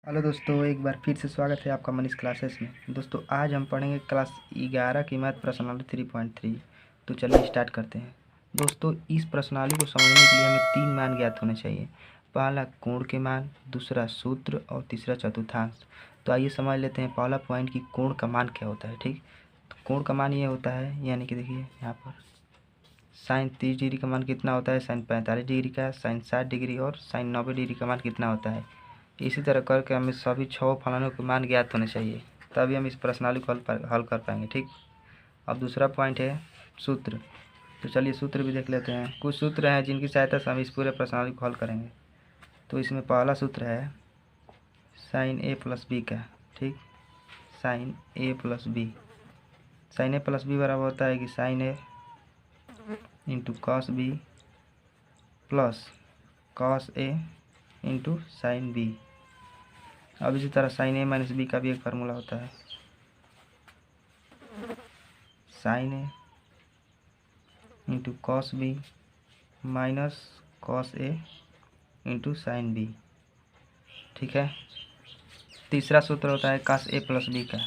Hello दोस्तों, एक बार फिर से स्वागत है आपका मनीष क्लासेस में। दोस्तों आज हम पढ़ेंगे क्लास 11 की मैथ प्रश्नावली 3.3। तो चलिए स्टार्ट करते हैं। दोस्तों इस प्रश्नावली को समझने के लिए हमें 3 मान ज्ञात होने चाहिए। पहला कोण के मान, दूसरा सूत्र और तीसरा चतुर्थांश। तो आइए समझ लेते हैं पहला पॉइंट कि कोण का मान क्या होता है। ठीक, तो कोण का मान ये होता है, यानी कि देखिए यहाँ पर साइन 30 डिग्री का मान कितना होता है, साइन 45 डिग्री का, साइन 60 डिग्री और साइन 90 डिग्री का मान कितना होता है। इसी तरह करके हमें सभी 6 फलनों के मान ज्ञात होने चाहिए, तभी हम इस प्रश्नावली को हल कर पाएंगे। ठीक, अब दूसरा पॉइंट है सूत्र। तो चलिए सूत्र भी देख लेते हैं। कुछ सूत्र हैं जिनकी सहायता से हम इस पूरे प्रश्नावली को हल करेंगे। तो इसमें पहला सूत्र है साइन ए प्लस बी का। ठीक, sine A plus B, sine A plus B बराबर होता है कि sine A into cos B plus cos A into sine B. अब इसी तरह साइन ए माइनस बी का भी एक फार्मूला होता है, sine A into cos B minus cos A into sine B. ठीक है, तीसरा सूत्र होता है कॉस ए प्लस बी का।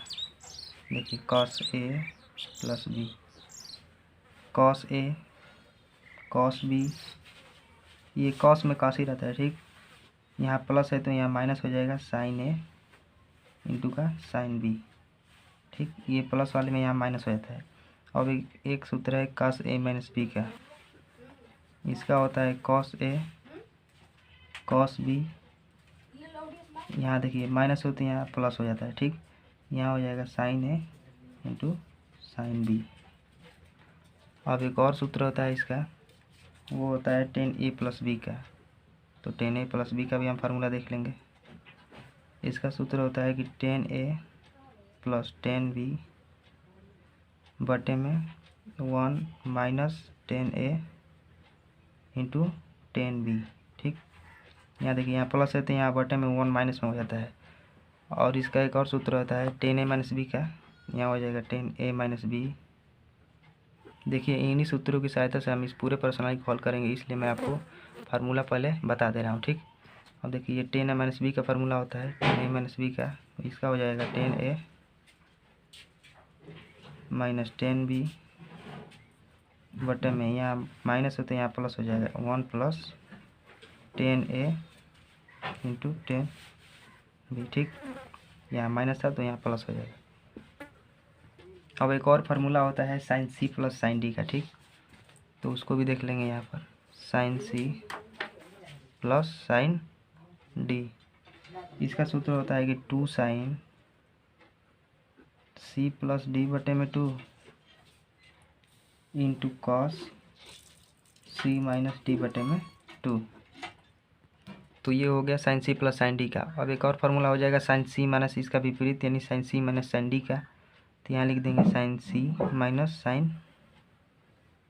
देखिए cos A plus B, cos A cos B, ये कॉस में कॉस ही रहता है। ठीक, यहाँ प्लस है तो यहाँ माइनस हो जाएगा साइन ए इंटू का साइन बी। ठीक, ये प्लस वाले में यहाँ माइनस हो जाता है। अब एक सूत्र है कॉस ए माइनस बी का, इसका होता है कॉस ए कॉस बी। यहाँ देखिए माइनस होते हैं, यहाँ प्लस हो जाता है। ठीक, यहाँ हो जाएगा sine A into sine B. अब एक और सूत्र होता है इसका, वो होता है टेन ए प्लस बी का। तो टेन ए प्लस बी का भी हम फार्मूला देख लेंगे। इसका सूत्र होता है कि टेन ए प्लस टेन बी बटे में 1 माइनस टेन ए इंटू टेन बी। ठीक, यहाँ देखिए यहाँ प्लस है तो यहाँ बटे में 1 माइनस में हो जाता है। और इसका एक और सूत्र होता है टेन ए माइनस बी का, यहाँ हो जाएगा टेन ए माइनस बी। देखिए इन्हीं सूत्रों की सहायता से हम इस पूरे प्रश्नावली को हल करेंगे, इसलिए मैं आपको फार्मूला पहले बता दे रहा हूँ। ठीक, अब देखिए ये टेन ए माइनस बी का फार्मूला होता है टेन ए माइनस बी का, इसका हो जाएगा टेन ए माइनस टेन बी बटे में यहाँ माइनस होते हैं यहाँ प्लस हो जाएगा 1 प्लस टेन ए इंटू टेन बी। ठीक, यहाँ माइनस था तो यहाँ प्लस हो जाएगा। अब एक और फार्मूला होता है sine c plus sine d का। ठीक, तो उसको भी देख लेंगे। यहाँ पर sine c plus sine d, इसका सूत्र होता है कि 2 साइन सी प्लस डी बटे में 2 into cos c minus d बटे में 2। तो ये हो गया sine c plus sine d का। अब एक और फार्मूला हो जाएगा साइन सी माइनस इसका विपरीत, यानी साइन सी माइनस साइन डी का। तो यहाँ लिख देंगे साइन सी माइनस साइन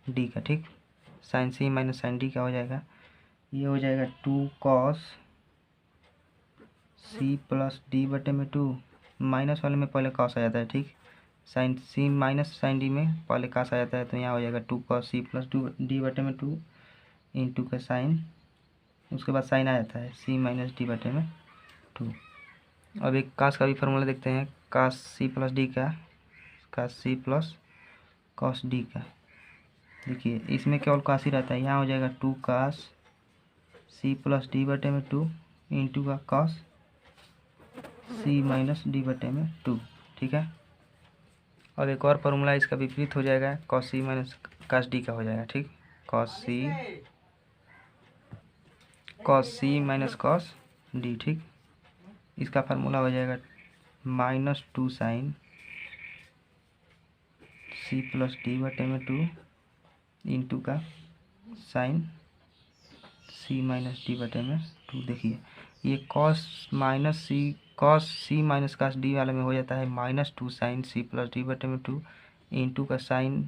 डी का। ठीक, साइन सी माइनस साइन डी का हो जाएगा, ये हो जाएगा 2 कॉस सी प्लस डी बटे में 2। माइनस वाले में पहले कॉस आ जाता है। ठीक, साइन सी माइनस साइन डी में पहले कॉस आ जाता है, तो यहाँ हो जाएगा 2 कॉस सी प्लस डी बटे में 2 इंटू का साइन, उसके बाद साइन आ जाता है सी माइनस डी बटे में 2। अब एक कास का भी फार्मूला देखते हैं, कास सी प्लस डी का, कास सी प्लस कॉस डी का। देखिए इसमें केवल कास ही रहता है, यहाँ हो जाएगा 2 कास सी प्लस डी बटे में 2 इंटू का कॉस सी माइनस डी बटे में 2। ठीक है, अब एक और फार्मूला इसका विपरीत हो जाएगा, cos c minus cos D का हो जाएगा। ठीक, cos c minus cos D. ठीक, इसका फार्मूला हो जाएगा -2 साइन सी प्लस डी बटे में 2 इंटू का साइन सी माइनस डी बटे में 2। देखिए ये cos c minus cos D वाले में हो जाता है -2 साइन सी प्लस डी बटे में 2 इंटू का साइन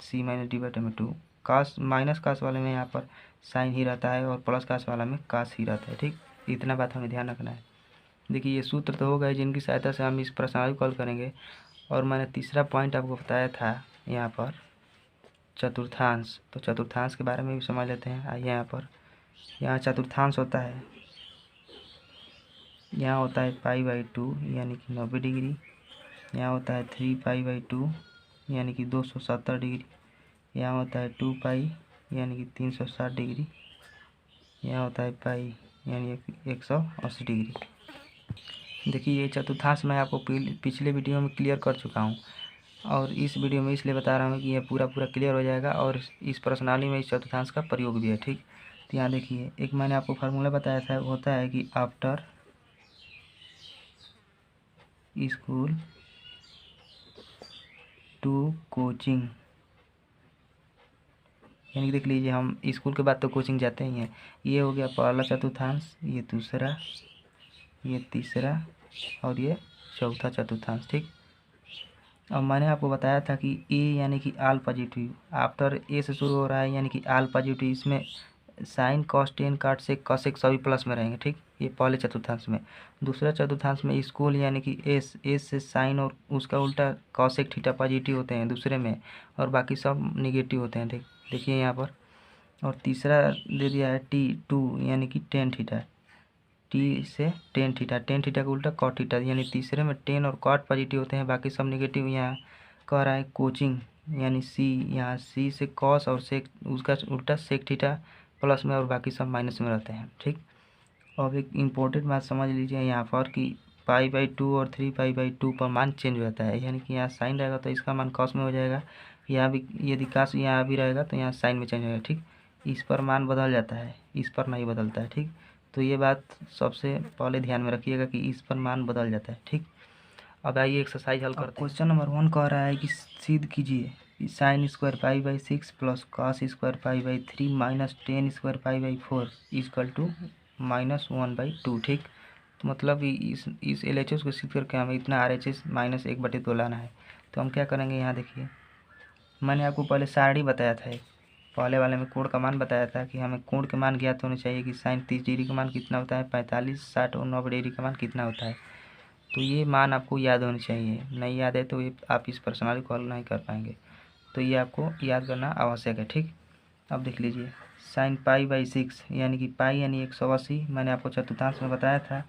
सी माइनस डी बटे में 2। कास माइनस कास वाले में यहाँ पर साइन ही रहता है और प्लस कास वाला में कास ही रहता है। ठीक, इतना बात हमें ध्यान रखना है। देखिए ये सूत्र तो हो गए जिनकी सहायता से हम इस प्रश्नावली को हल करेंगे। और मैंने तीसरा पॉइंट आपको बताया था यहाँ पर चतुर्थांश। तो चतुर्थांश के बारे में भी समझ लेते हैं। आइए यहाँ पर, यहाँ चतुर्थांश होता है यहाँ होता है π/2 यानी कि 90 डिग्री। यहाँ होता है 3π/2 यानी कि 270 डिग्री। यहाँ होता है 2π यानी कि 360 डिग्री। यहाँ होता है पाई यानी 180 डिग्री। देखिए ये चतुर्थांश मैं आपको पिछले वीडियो में क्लियर कर चुका हूँ, और इस वीडियो में इसलिए बता रहा हूँ कि यह पूरा क्लियर हो जाएगा, और इस प्रश्नावली में इस चतुर्थांश का प्रयोग भी है। ठीक, तो यहाँ देखिए एक मैंने आपको फार्मूला बताया था, होता है कि आफ्टर स्कूल टू कोचिंग, यानी कि देख लीजिए हम स्कूल के बाद तो कोचिंग जाते ही हैं। ये हो गया पहला चतुर्थांश, ये दूसरा, ये तीसरा और ये चौथा चतुर्थांश। ठीक, अब मैंने आपको बताया था कि ए यानी कि आल पॉजिटिव, आफ्टर ए से शुरू हो रहा है यानी कि आल पॉजिटिव, इसमें साइन कॉस टेन काट से कॉसेक सभी प्लस में रहेंगे। ठीक, ये पहले चतुर्थांश में। दूसरा चतुर्थांश में स्कूल यानी कि एस से साइन और उसका उल्टा कॉसेक थीटा पॉजिटिव होते हैं दूसरे में, और बाकी सब निगेटिव होते हैं। ठीक, देखिए यहाँ पर। और तीसरा दे दिया है T2 यानी कि टेन थीटा, टी से टेन थीटा, टेन थीटा का उल्टा कॉट थीटा, यानी तीसरे में टेन और कॉट पॉजिटिव होते हैं, बाकी सब निगेटिव। यहाँ कह रहा है कोचिंग यानी सी, यहाँ सी से कॉस और सेक उसका उल्टा सेक थीटा प्लस में, और बाकी सब माइनस में रहते हैं। ठीक, अब एक इम्पोर्टेंट बात समझ लीजिए यहाँ पर कि π/2 और 3π/2 पर मान चेंज हो जाता है, यानी कि यहाँ साइन रहेगा तो इसका मान कॉस में हो जाएगा, यहाँ भी यदि काश यहाँ भी रहेगा तो यहाँ साइन में चेंज होगा। ठीक, इस पर मान बदल जाता है, इस पर नहीं बदलता है। ठीक, तो ये बात सबसे पहले ध्यान में रखिएगा कि इस पर मान बदल जाता है। ठीक, अब आइए एक्सरसाइज हल करते हैं। क्वेश्चन नंबर 1 कह रहा है कि सिद्ध कीजिए sine square π/6 plus cos square π/3 minus tan square π/4 equal to -1/2। ठीक, तो मतलब इस LHS को सिद्ध करके हमें इतना RHS -1/2 लाना है। तो हम क्या करेंगे, यहाँ देखिए मैंने आपको पहले सारणी बताया था, पहले वाले में कोण का मान बताया था कि हमें कोण के मान ज्ञात होने चाहिए कि साइन 30 डिग्री का मान कितना होता है, 45, 60 और 90 डिग्री का मान कितना होता है। तो ये मान आपको याद होने चाहिए, नहीं याद है तो ये आप इस प्रश्नावली को हल नहीं कर पाएंगे, तो ये आपको याद करना आवश्यक है। ठीक, अब देख लीजिए साइन π/6 यानी कि पाई यानी 180, मैंने आपको चतुर्थांश में बताया था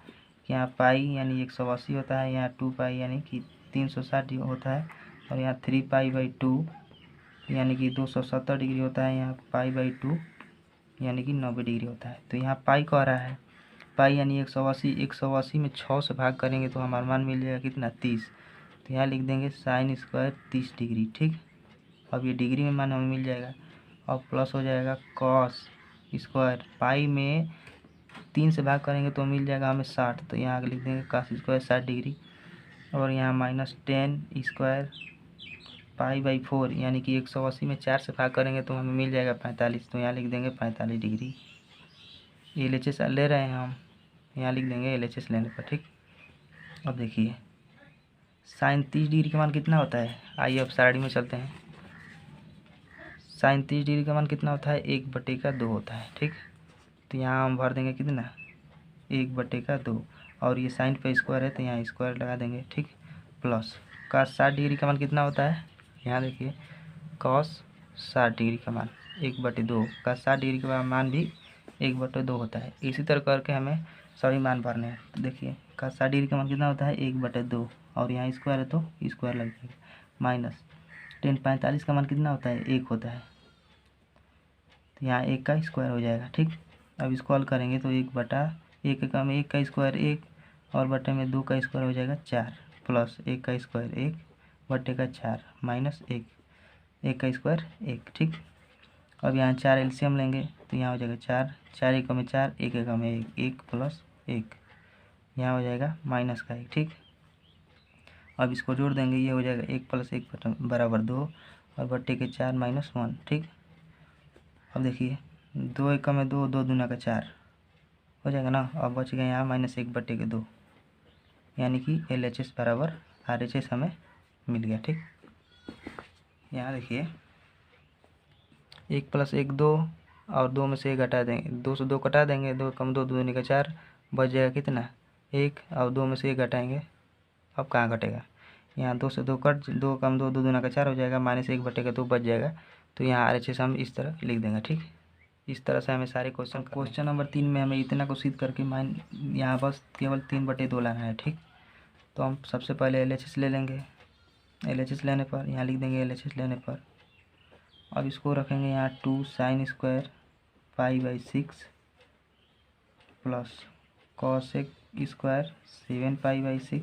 कि यहाँ पाई यानी 180 होता है, यहाँ 2π यानी कि 360 होता है, और यहाँ 3π/2 यानी कि 270 डिग्री होता है, यहाँ π/2 यानी कि 90 डिग्री होता है। तो यहाँ पाई कह रहा है, पाई यानी 180, 180 में 6 से भाग करेंगे तो हमारा मान मिल जाएगा कितना, 30। तो यहाँ लिख देंगे साइन स्क्वायर 30 डिग्री। ठीक, अब ये डिग्री में मान हमें मिल जाएगा, और प्लस हो जाएगा कॉस स्क्वायर, पाई में 3 से भाग करेंगे तो मिल जाएगा हमें 60, तो यहाँ लिख देंगे कॉस स्क्वायर 60 डिग्री, और यहाँ माइनस टेन स्क्वायर π/4 यानी कि 180 में 4 से भाग करेंगे तो हमें मिल जाएगा 45, तो यहाँ लिख देंगे 45 डिग्री। LHS ले रहे हैं हम, यहाँ लिख देंगे LHS लेने पर। ठीक, अब देखिए साइन 30 डिग्री का मान कितना होता है, आइए अब सारणी में चलते हैं। साइन 30 डिग्री का मान कितना होता है, 1/2 होता है। ठीक, तो यहाँ हम भर देंगे कितना, 1/2, और ये साइन पे स्क्वायर है तो यहाँ स्क्वायर लगा देंगे। ठीक, प्लस कॉस 60 डिग्री का मान कितना होता है, यहाँ देखिए कॉस 60 डिग्री का मान 1/2, कॉस 60 डिग्री का मान भी 1/2 होता है। इसी तरह करके हमें सभी मान भरने हैं। तो देखिए कॉस 60 डिग्री का मान कितना होता है, 1/2, और यहाँ स्क्वायर है तो स्क्वायर लग जाएगा, माइनस टेन 45 का मान कितना होता है, 1 होता है, तो यहाँ 1 का स्क्वायर हो जाएगा। ठीक, अब इसको हल करेंगे तो 1/1 का में 1 का स्क्वायर 1, और बटे में 2 का स्क्वायर हो जाएगा 4, प्लस 1 का स्क्वायर 1 बटे का 4 माइनस 1 का स्क्वायर 1। ठीक, अब यहाँ 4 एलसीएम लेंगे तो यहाँ हो जाएगा 4, 4 1 में 4, 1 1 में 1, 1 प्लस 1, यहाँ हो जाएगा माइनस का 1। ठीक, अब इसको जोड़ देंगे, ये हो जाएगा 1 + 1 बराबर 2, और बट्टे के 4 - 1। ठीक, अब देखिए 2 1 में 2, 2 दूना का 4 हो जाएगा ना, अब बच गया यहाँ -1/2, यानी कि LHS बराबर RHS हमें मिल गया। ठीक, यहाँ देखिए 1 + 1 2, और 2 में से 1 घटा देंगे, 2 से 2 कटा देंगे, 2 कम 2 दूनी का 4, बच जाएगा कितना 1, और 2 में से 1 घटाएंगे, अब कहाँ घटेगा, यहाँ 2 से 2 कट, 2 कम 2 2 दूना का 4 हो जाएगा, -1/2 बच जाएगा। तो यहाँ RHS हम इस तरह लिख देंगे। ठीक, इस तरह से हमें सारे क्वेश्चन नंबर 3 में हमें इतना को सिद्ध करके यहाँ बस केवल 3/2 लाना है। ठीक, तो हम सबसे पहले LHS ले लेंगे। LHS लेने पर यहाँ लिख देंगे LHS लेने पर अब इसको रखेंगे यहाँ 2 sin square π/6 plus cosec square 7π/6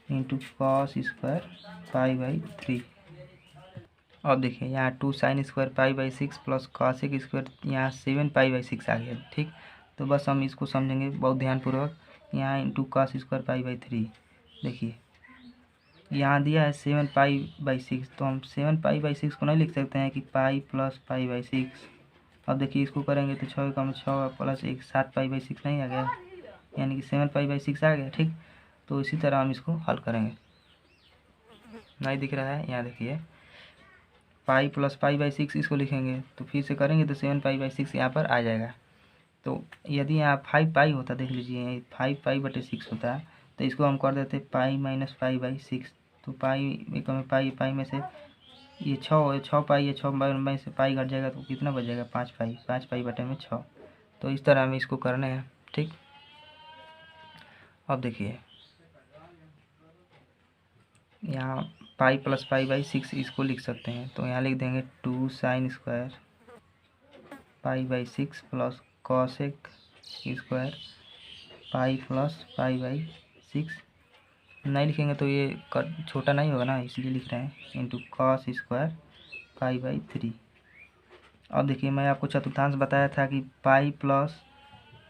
into cos square π/3। अब देखिए यहाँ 2 sin square π/6 plus cosec square यहाँ 7π/6 आ गया। ठीक, तो बस हम इसको समझेंगे बहुत ध्यानपूर्वक। यहाँ इंटू cos स्क्वायर π/3 देखिए यहाँ दिया है 7π/6, तो हम 7π/6 को नहीं लिख सकते हैं कि पाई प्लस π/6। अब देखिए इसको करेंगे तो 6 का 6 प्लस 1 7π/6 नहीं आ गया, यानी कि 7π/6 आ गया। ठीक, तो इसी तरह हम इसको हल करेंगे। नहीं दिख रहा है, यहाँ देखिए पाई प्लस π/6 इसको लिखेंगे तो फिर से करेंगे तो 7π/6 यहाँ पर आ जाएगा। तो यदि यहाँ 5π होता, देख लीजिए 5π/6 होता तो इसको हम कर देते पाई माइनस π/6। तो पाई एक में पाई में से ये 6 पाई है, 6 में से पाई घट जाएगा तो कितना बच जाएगा 5π/6। तो इस तरह हमें इसको करना है। ठीक, अब देखिए यहाँ पाई प्लस π/6 इसको लिख सकते हैं, तो यहाँ लिख देंगे 2 sin square π/6 plus cosec square pi plus π/6। नहीं लिखेंगे तो ये छोटा नहीं होगा ना, इसलिए लिख रहे हैं इंटू cos स्क्वायर π/3। अब देखिए मैं आपको चतुर्थांश बताया था कि पाई प्लस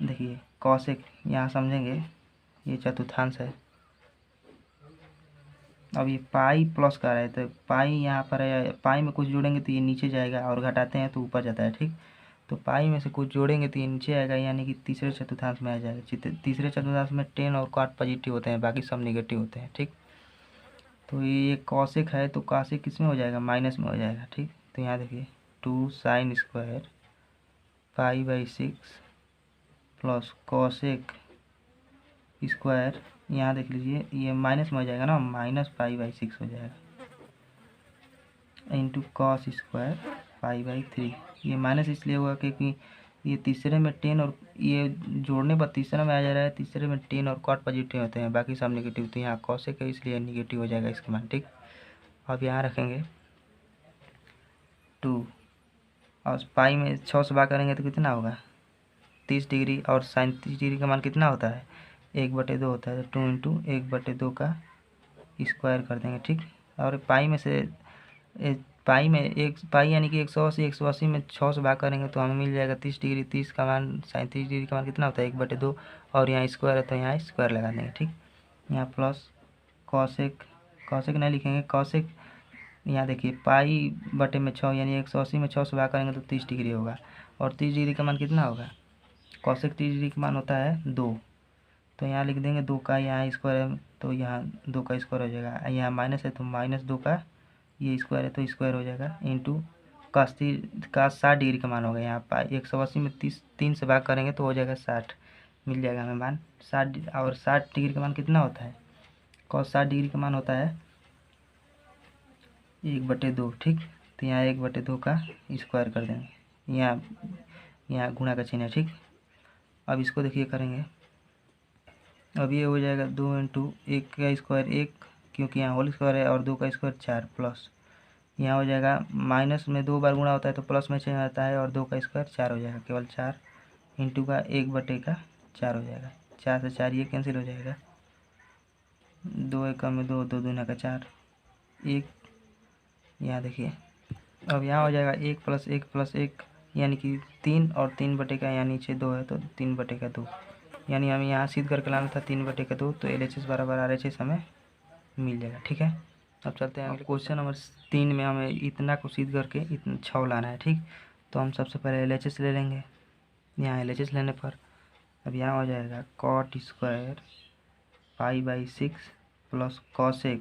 देखिए cosec, यहाँ समझेंगे ये चतुर्थांश है। अब ये पाई प्लस का रहा है तो पाई यहाँ पर है, पाई में कुछ जोड़ेंगे तो ये नीचे जाएगा और घटाते हैं तो ऊपर जाता है। ठीक, तो पाई में से कुछ जोड़ेंगे तो ये नीचे आएगा, यानी कि तीसरे चतुर्थांश में आ जाएगा। तीसरे चतुर्थांश में 10 और cot पॉजिटिव होते हैं, बाकी सब नेगेटिव होते हैं। ठीक, तो ये कॉसेक है तो कॉसेक किस में हो जाएगा, माइनस में हो जाएगा। ठीक, तो यहाँ देखिए 2 sin square π/6 plus cosec square, यहाँ देख लीजिए ये माइनस में हो जाएगा ना, माइनस π/6 हो जाएगा इंटू cos स्क्वायर π/3। ये माइनस इसलिए हुआ क्योंकि ये तीसरे में 10 और ये जोड़ने पर तीसरे में आ जा रहा है, तीसरे में 10 और cot पॉजिटिव होते हैं, बाकी सब नेगेटिव। तो यहाँ cosec है इसलिए नेगेटिव हो जाएगा इसका मान। ठीक, अब यहाँ रखेंगे 2 और पाई में 6 से भाग करेंगे तो कितना होगा 30 डिग्री, और साइन 30 डिग्री का मान कितना होता है 1/2 होता है। तो 2 इंटू 1/2 का स्क्वायर कर देंगे। ठीक, और पाई में से पाई में एक पाई यानी कि 180 में 6 से भाग करेंगे तो हमें मिल जाएगा 30 डिग्री। 30 का मान साइन 30 डिग्री का मान कितना होता है 1/2, और यहाँ स्क्वायर है तो यहाँ स्क्वायर लगा देंगे। ठीक, यहाँ प्लस कॉसेक नहीं लिखेंगे, कॉसेक यहाँ देखिए π/6 यानी 180 में 6 से भाग करेंगे तो 30 डिग्री होगा, और 30 डिग्री का मान कितना होगा कॉसेक 30 डिग्री का मान होता है 2। तो यहाँ लिख देंगे 2 का यहाँ स्क्वायर है तो यहाँ 2 का स्क्वायर हो जाएगा, यहाँ माइनस है तो -2 का ये स्क्वायर है तो स्क्वायर हो जाएगा इंटू का 60 डिग्री का मान होगा। यहाँ 180 में 3 से भाग करेंगे तो हो जाएगा 60, मिल जाएगा हमें मान 60। और 60 डिग्री का मान कितना होता है cos 60 डिग्री का मान होता है 1/2। ठीक, तो यहाँ 1/2 का स्क्वायर कर देंगे, यहाँ गुणा का चिन्ह है। ठीक, अब इसको देखिए करेंगे, अब ये हो जाएगा 2 इंटू 1 का स्क्वायर 1, क्योंकि यहाँ होल स्क्वायर है, और 2 का स्क्वायर 4 प्लस यहाँ हो जाएगा माइनस में 2 बार गुणा होता है तो प्लस में चेंज आता है, और 2 का स्क्वायर 4 हो जाएगा, केवल 4 इंटू का 1/4 हो जाएगा। 4 से 4 ये कैंसिल हो जाएगा, 2 1 में 2, 2 दूना का 4 1। यहाँ देखिए अब यहाँ हो जाएगा 1 + 1 यानी कि 3, और 3/, यहाँ नीचे 2 है तो 3/2, यानी हमें यहाँ सिद्ध करके लाना था 3/2, तो LHS बराबर RHS हमें मिल जाएगा। ठीक है, अब चलते हैं अगले क्वेश्चन नंबर 3 में हमें इतना को सिद्ध करके इतना 6 लाना है। ठीक, तो हम सबसे पहले LHS ले लेंगे। यहाँ LHS लेने पर अब यहाँ हो जाएगा cot स्क्वायर π/6 प्लस cosec,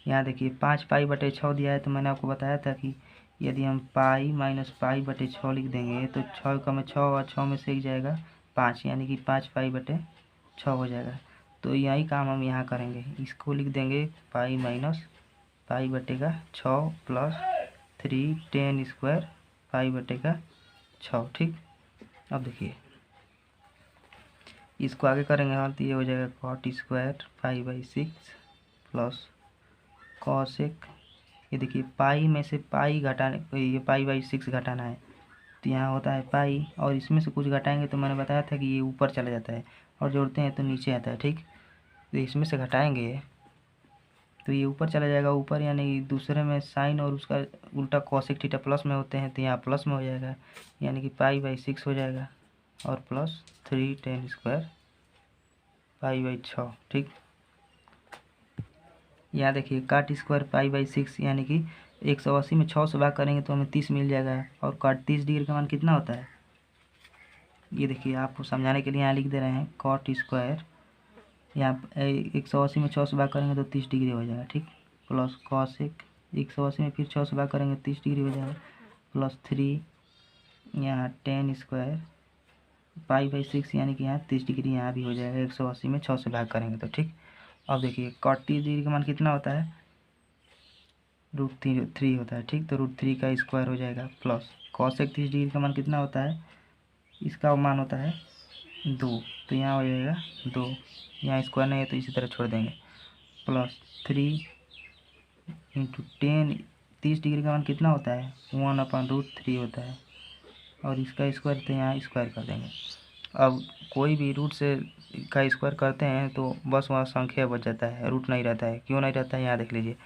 यहाँ देखिए 5π/6 दिया है, तो मैंने आपको बताया था कि यदि हम पाई माइनस π/6 लिख देंगे तो 6 का में 6 और 6 में से एक जाएगा 5, यानी कि 5π/6 हो जाएगा। तो यही काम हम यहाँ करेंगे, इसको लिख देंगे पाई माइनस π/6 प्लस 3 10 स्क्वायर π/6 6। ठीक, अब देखिए इसको आगे करेंगे हम तो ये हो जाएगा कॉट स्क्वायर 5/6 प्लस कॉसेक, ये देखिए पाई में से पाई घटाने, ये पाई/6 घटाना है तो यहाँ होता है पाई, और इसमें से कुछ घटाएंगे तो मैंने बताया था कि ये ऊपर चला जाता है, और जोड़ते हैं तो नीचे आता है। ठीक, तो इसमें से घटाएंगे तो ये ऊपर चला जाएगा, ऊपर यानी दूसरे में साइन और उसका उल्टा कॉसेक थीटा प्लस में होते हैं तो यहाँ प्लस में हो जाएगा, यानी कि पाई/6 हो जाएगा, और प्लस 3 tan स्क्वायर पाई/6। ठीक, यहाँ देखिए काट स्क्वायर पाई/6 यानी कि 180 में 6 से भाग करेंगे तो हमें 30 मिल जाएगा, और काट 30 डिग्री का मान कितना होता है, ये देखिए आपको समझाने के लिए यहाँ लिख दे रहे हैं कॉट स्क्वायर, यहाँ 180 में 6 से भाग करेंगे तो 30 डिग्री हो जाएगा। ठीक, प्लस कॉसेक 180 में फिर 6 से भाग करेंगे 30 डिग्री हो जाएगा, प्लस 3 यहाँ tan स्क्वायर पाई/6 यानी कि यहाँ 30 डिग्री यहाँ भी हो जाएगा, 180 में 6 से भाग करेंगे तो। ठीक, अब देखिए कॉट 30 डिग्री का मान कितना होता है, √3 होता है। ठीक, तो √3 का स्क्वायर हो जाएगा, प्लस कॉसेक 30 डिग्री का मान कितना होता है, इसका मान होता है 2, तो यहाँ हो जाएगा 2, यहाँ स्क्वायर नहीं है तो इसी तरह छोड़ देंगे, प्लस 3 इंटू 10, 30 डिग्री का मान कितना होता है 1/√3 होता है, और इसका स्क्वायर तो यहाँ स्क्वायर कर देंगे। अब कोई भी रूट से का स्क्वायर करते हैं तो बस वहाँ संख्या बच जाता है, रूट नहीं रहता है। क्यों नहीं रहता है यहाँ देख लीजिए,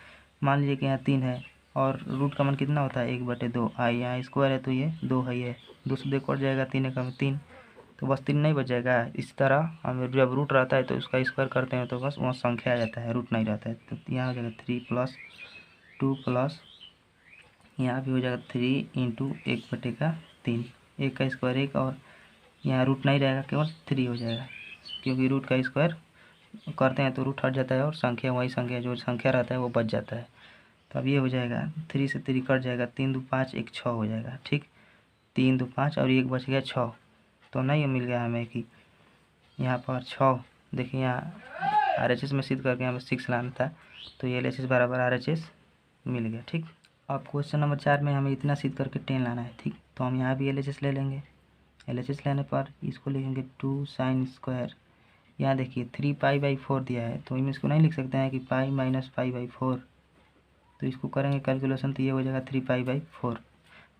मान लीजिए कि यहाँ 3 है और रूट का मान कितना होता है 1/2, यहाँ स्क्वायर है तो ये 2 है, ये 2 से 2 कट जाएगा, 3 एक में 3, तो बस 3 नहीं बच जाएगा। इस तरह हम जब रूट रहता है तो उसका स्क्वायर करते हैं तो बस वहाँ संख्या आ जाता है, रूट नहीं रहता है। तो यहाँ हो जाएगा 3 + 2 प्लस यहाँ भी हो जाएगा 3 इंटू 1/3, 1 का स्क्वायर 1, और यहाँ रूट नहीं रहेगा, केवल 3 हो जाएगा, क्योंकि रूट का स्क्वायर करते हैं तो रूट हट जाता है और संख्या वही संख्या जो संख्या रहता है वो बच जाता है। तो अब ये हो जाएगा 3 से 3 कट जाएगा, 3 2 5 1 6 हो जाएगा। ठीक, 3 2 5 और 1 बच गया 6, तो नहीं मिल गया हमें कि यहाँ पर 6। देखिए यहाँ RHS में सिद्ध करके हमें 6 लाना था, तो ये LHS बराबर RHS मिल गया। ठीक, अब क्वेश्चन नंबर 4 में हमें इतना सिद्ध करके 10 लाना है। ठीक, तो हम यहाँ भी LHS ले लेंगे, LHS लेने पर इसको लिखेंगे 2 sin स्क्वायर, यहाँ देखिए 3 पाई/4 दिया है तो हम इसको नहीं लिख सकते हैं कि पाई माइनस पाई/4, तो इसको करेंगे कैलकुलेशन तो ये हो जाएगा 3 पाई/4,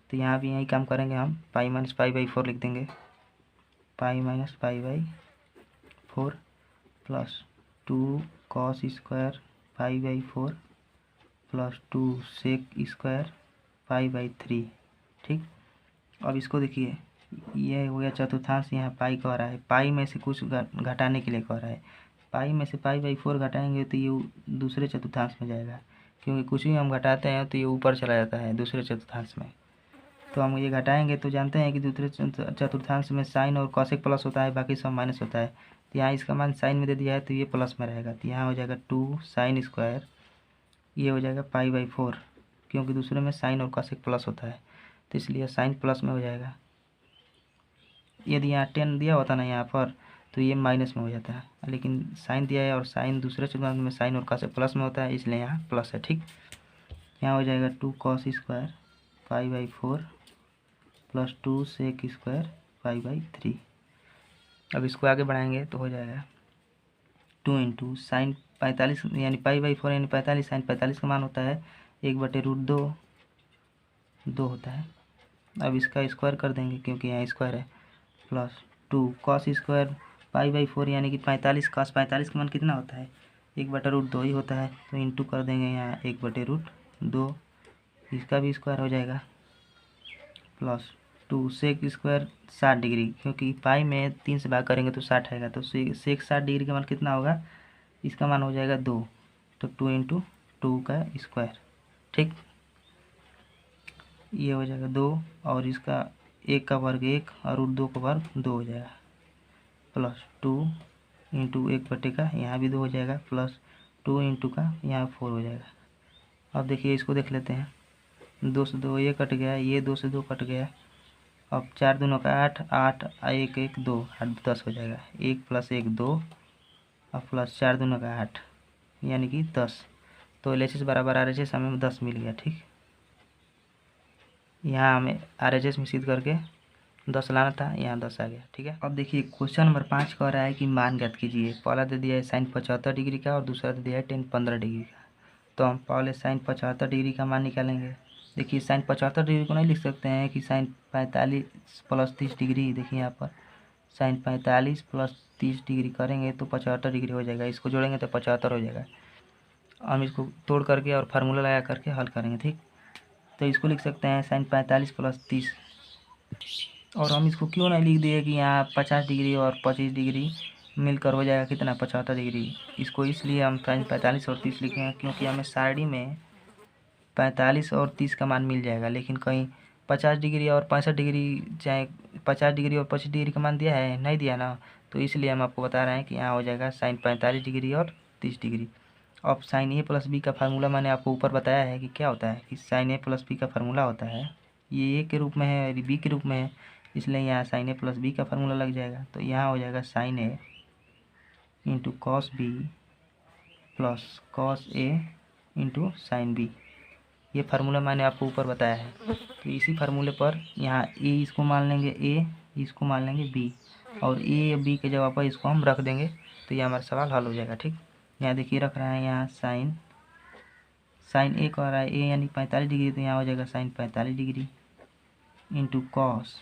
तो यहाँ भी यही काम करेंगे, हम पाई माइनस पाई/4 लिख देंगे, पाई माइनस पाई/4 प्लस 2 cos स्क्वायर पाई/4 प्लस 2 sec स्क्वायर पाई/3। ठीक, अब इसको देखिए ये हो गया चतुर्थांश, यहाँ पाई कह रहा है, पाई में से कुछ घटाने के लिए कह रहा है, पाई में से पाई/4 घटाएंगे तो ये दूसरे चतुर्थांश में जाएगा, क्योंकि कुछ भी हम घटाते हैं तो ये ऊपर चला जाता है दूसरे चतुर्थांश में। तो हम ये घटाएंगे तो जानते हैं कि दूसरे चतुर्थांश में साइन और कॉसेक प्लस होता है, बाकी सब माइनस होता है, तो यहाँ इसका मान साइन में दे दिया है तो ये प्लस में रहेगा, तो यहाँ हो जाएगा 2 sin स्क्वायर, ये हो जाएगा पाई/4, क्योंकि दूसरे में साइन और कॉसेक प्लस होता है तो इसलिए साइन प्लस में हो जाएगा। यदि यहाँ 10 दिया होता ना यहाँ पर तो ये माइनस में हो जाता है, लेकिन साइन दिया है और साइन दूसरे चतुर्थांश में साइन और कॉसेक प्लस में होता है, इसलिए यहाँ प्लस है। ठीक, यहाँ हो जाएगा 2 cos स्क्वायर पाई/4 प्लस 2 sec स्क्वायर पाई/3। अब इसको आगे बढ़ाएंगे तो हो जाएगा 2 इंटू साइन 45 यानी पाई/4 यानी 45, साइन 45 का मान होता है 1/√2 होता है। अब इसका स्क्वायर कर देंगे क्योंकि यहाँ स्क्वायर है, प्लस 2 cos स्क्वायर पाई/4 यानी कि 45, cos 45 का मान कितना होता है 1/√2 ही होता है, तो इंटू कर देंगे यहाँ 1/√2, इसका भी स्क्वायर हो जाएगा, प्लस 2 sec स्क्वायर 60 डिग्री, क्योंकि पाई में 3 से भाग करेंगे तो 60 आएगा, तो sec 60 डिग्री का मान कितना होगा, इसका मान हो जाएगा 2, तो 2 इंटू 2 का स्क्वायर। ठीक, ये हो जाएगा 2, और इसका 1 का वर्ग 1 और √2 का वर्ग 2 हो जाएगा, प्लस 2 इंटू 1/, का यहाँ भी 2 हो जाएगा, प्लस 2 इंटू का यहाँ 4 हो जाएगा। अब देखिए इसको देख लेते हैं, 2 से 2 ये कट गया, ये 2 से 2 कट गया, अब 4 दूनों का 8, 8 1 1 2 8 10 हो जाएगा, 1 + 1 2 और प्लस 4 दूनों का 8 यानी कि 10, तो LHS बराबर RHS हमें 10 मिल गया। ठीक, यहाँ हमें RHS में सिद्ध करके 10 लाना था, यहाँ 10 आ गया। ठीक है, अब देखिए क्वेश्चन नंबर 5 कह रहा है कि मान ज्ञात कीजिए। पहला दे दिया है साइन 75 डिग्री का और दूसरा दे दिया है टेन 15 डिग्री का। तो हम पहले साइन 75 डिग्री का मान निकालेंगे। देखिए साइन 75 डिग्री को नहीं लिख सकते हैं कि साइन 45 प्लस 30 डिग्री। देखिए यहाँ पर साइन 45 प्लस 30 डिग्री करेंगे तो 75 डिग्री हो जाएगा, इसको जोड़ेंगे तो 75 हो जाएगा। हम इसको तोड़ करके और फार्मूला लगा करके हल करेंगे। ठीक, तो इसको लिख सकते हैं साइन 45 प्लस 30। और हम इसको क्यों नहीं लिख दिए कि यहाँ 50 डिग्री और 25 डिग्री मिलकर हो जाएगा कितना 75 डिग्री। इसको इसलिए हम साइन 45 और 30 लिखे हैं क्योंकि हमें साइड में 45 और 30 का मान मिल जाएगा, लेकिन कहीं 50 डिग्री और 65 डिग्री, चाहे 50 डिग्री और 25 डिग्री का मान दिया है, नहीं दिया ना। तो इसलिए हम आपको बता रहे हैं कि यहाँ हो जाएगा साइन 45 डिग्री और 30 डिग्री। अब साइन ए प्लस बी का फार्मूला मैंने आपको ऊपर बताया है कि क्या होता है, कि साइन ए प्लस बी का फार्मूला होता है, ये ए के रूप में है और बी के रूप में है, इसलिए यहाँ साइन ए प्लस बी का फार्मूला लग जाएगा। तो यहाँ हो जाएगा sine A into cos B plus cos A into sine B. ये फार्मूला मैंने आपको ऊपर बताया है। तो इसी फार्मूले पर यहाँ ए इसको मान लेंगे ए, इसको मान लेंगे बी, और ए या बी के जगह पर इसको हम रख देंगे, तो ये हमारा सवाल हल हो जाएगा। ठीक, यहाँ देखिए रख रहे हैं यहाँ साइन ए कह रहा है ए यानी 45 डिग्री, तो यहाँ हो जाएगा sine 45 degree into cos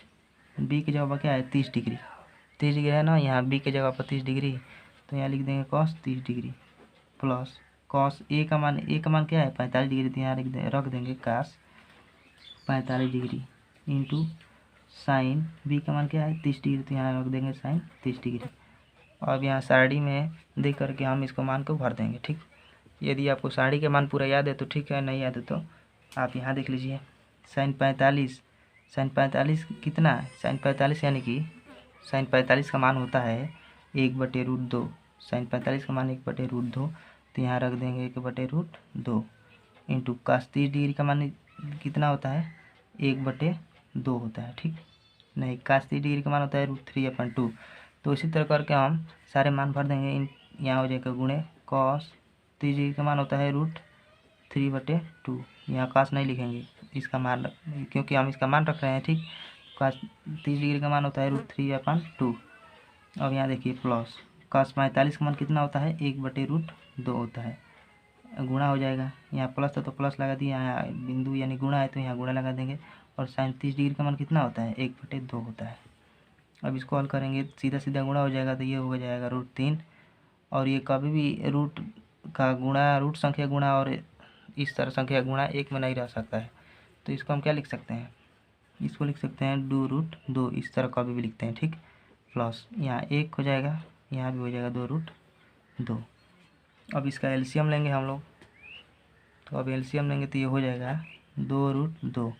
b की जगह पर क्या है 30 डिग्री, 30 डिग्री है ना, यहाँ बी की जगह पर 30 डिग्री, तो यहाँ लिख देंगे कॉस 30 डिग्री प्लस कॉस ए का मान क्या है 45 डिग्री, तो यहाँ रख देंगे कास 45 डिग्री इंटू साइन बी का मान क्या है 30 डिग्री, तो यहाँ रख देंगे साइन 30 डिग्री। अब यहाँ साड़ी में दे करके हम इसको मान को भर देंगे। ठीक, यदि आपको साड़ी के मान पूरा याद है तो ठीक है, नहीं याद है तो आप यहाँ देख लीजिए। साइन 45 कितना है, साइन 45 यानी कि साइन 45 का मान होता है 1/√2। साइन 45 का मान 1/√2, तो यहाँ रख देंगे 1/√2 इंटू कास 30 डिग्री का मान कितना होता है 1/2 होता है। ठीक, नहीं कास 30 डिग्री का मान होता है √3/2। तो इसी तरह करके हम सारे मान भर देंगे। यहाँ हो जाएगा गुणे कॉस 30 डिग्री का मान होता है √3/2। यहाँ कास नहीं लिखेंगे इसका मान, क्योंकि हम इसका मान रख रहे हैं। ठीक, कास 30 डिग्री का मान होता है √3/2। अब यहाँ देखिए प्लस कास 45 का मान कितना होता है 1/√2 होता है, गुणा हो जाएगा। यहाँ प्लस था तो प्लस लगा दिया, यहाँ बिंदु यानी गुणा है तो यहाँ गुणा लगा देंगे। और साइन 30 डिग्री का मान कितना होता है 1/2 होता है। अब इसको हल करेंगे, सीधा सीधा गुणा हो जाएगा, तो ये हो जाएगा √3। और ये कभी भी रूट का गुणा, रूट संख्या गुणा और इस तरह संख्या गुणा एक में नहीं रह सकता है, तो इसको हम क्या लिख सकते हैं, इसको लिख सकते हैं 2√2, इस तरह कभी भी लिखते हैं। ठीक, प्लस यहाँ 1 हो जाएगा, यहाँ भी हो जाएगा 2√2। अब इसका एलसीएम लेंगे हम लोग, तो अब एलसीएम लेंगे तो ये हो जाएगा 2√2,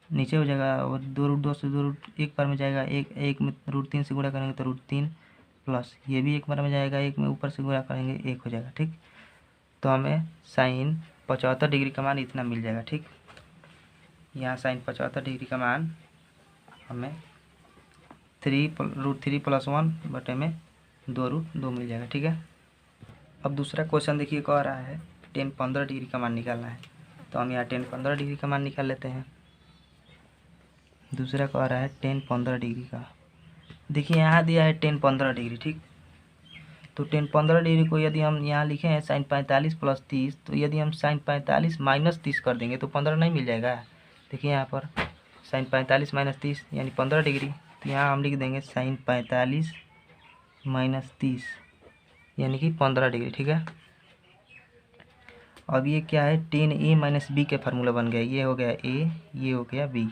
नीचे हो जाएगा, और 2√2 से 2√1 बार में जाएगा, एक में √3 से गुणा करेंगे तो √3 प्लस ये भी एक बार में जाएगा, एक में ऊपर से गुणा करेंगे 1 हो जाएगा। ठीक, तो हमें साइन 75 डिग्री का मान इतना मिल जाएगा। ठीक, यहाँ साइन 75 डिग्री का मान हमें √3 + 1 में 2√2 मिल जाएगा। ठीक है, अब दूसरा क्वेश्चन देखिए कह रहा है tan 15 डिग्री का मान निकालना है, तो हम यहाँ tan 15 डिग्री का मान निकाल लेते हैं। दूसरा कह रहा है tan 15 डिग्री का, देखिए यहाँ दिया है tan 15 डिग्री। ठीक, तो tan 15 डिग्री को यदि हम यहाँ लिखे हैं साइन 45 + 30, तो यदि हम साइन 45 - 30 कर देंगे तो 15 नहीं मिल जाएगा। देखिए यहाँ पर साइन 45 - 30 यानी 15 डिग्री, तो यहाँ हम लिख देंगे साइन 45 - 30 यानी कि 15 डिग्री। ठीक है, अब ये क्या है tan a - b के फार्मूला बन गया, ये हो गया a, ये हो गया b,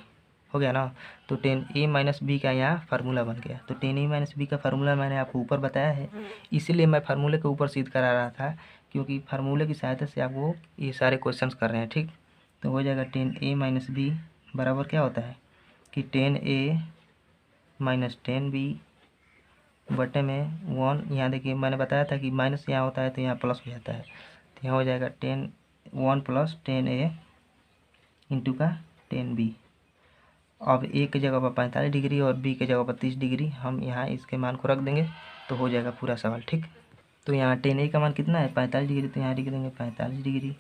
हो गया ना। तो tan a - b का यहाँ फार्मूला बन गया। तो tan a - b का फार्मूला मैंने आपको ऊपर बताया है, इसीलिए मैं फार्मूले के ऊपर सिद्ध करा रहा था, क्योंकि फार्मूले की सहायता से आपको ये सारे क्वेश्चंस कर रहे हैं। ठीक, तो हो जाएगा tan a - b बराबर क्या होता है कि tan a - tan b बटे में 1, यहाँ देखिए मैंने बताया था कि माइनस यहाँ होता है तो यहाँ प्लस हो जाता है, तो यहाँ हो जाएगा 1 + tan a इंटू का tan b। अब ए की जगह पर 45 डिग्री और बी की जगह पर 30 डिग्री हम यहाँ इसके मान को रख देंगे, तो हो जाएगा पूरा सवाल। ठीक, तो यहाँ tan a का मान कितना है 45 डिग्री, तो यहाँ लिख देंगे 45 डिग्री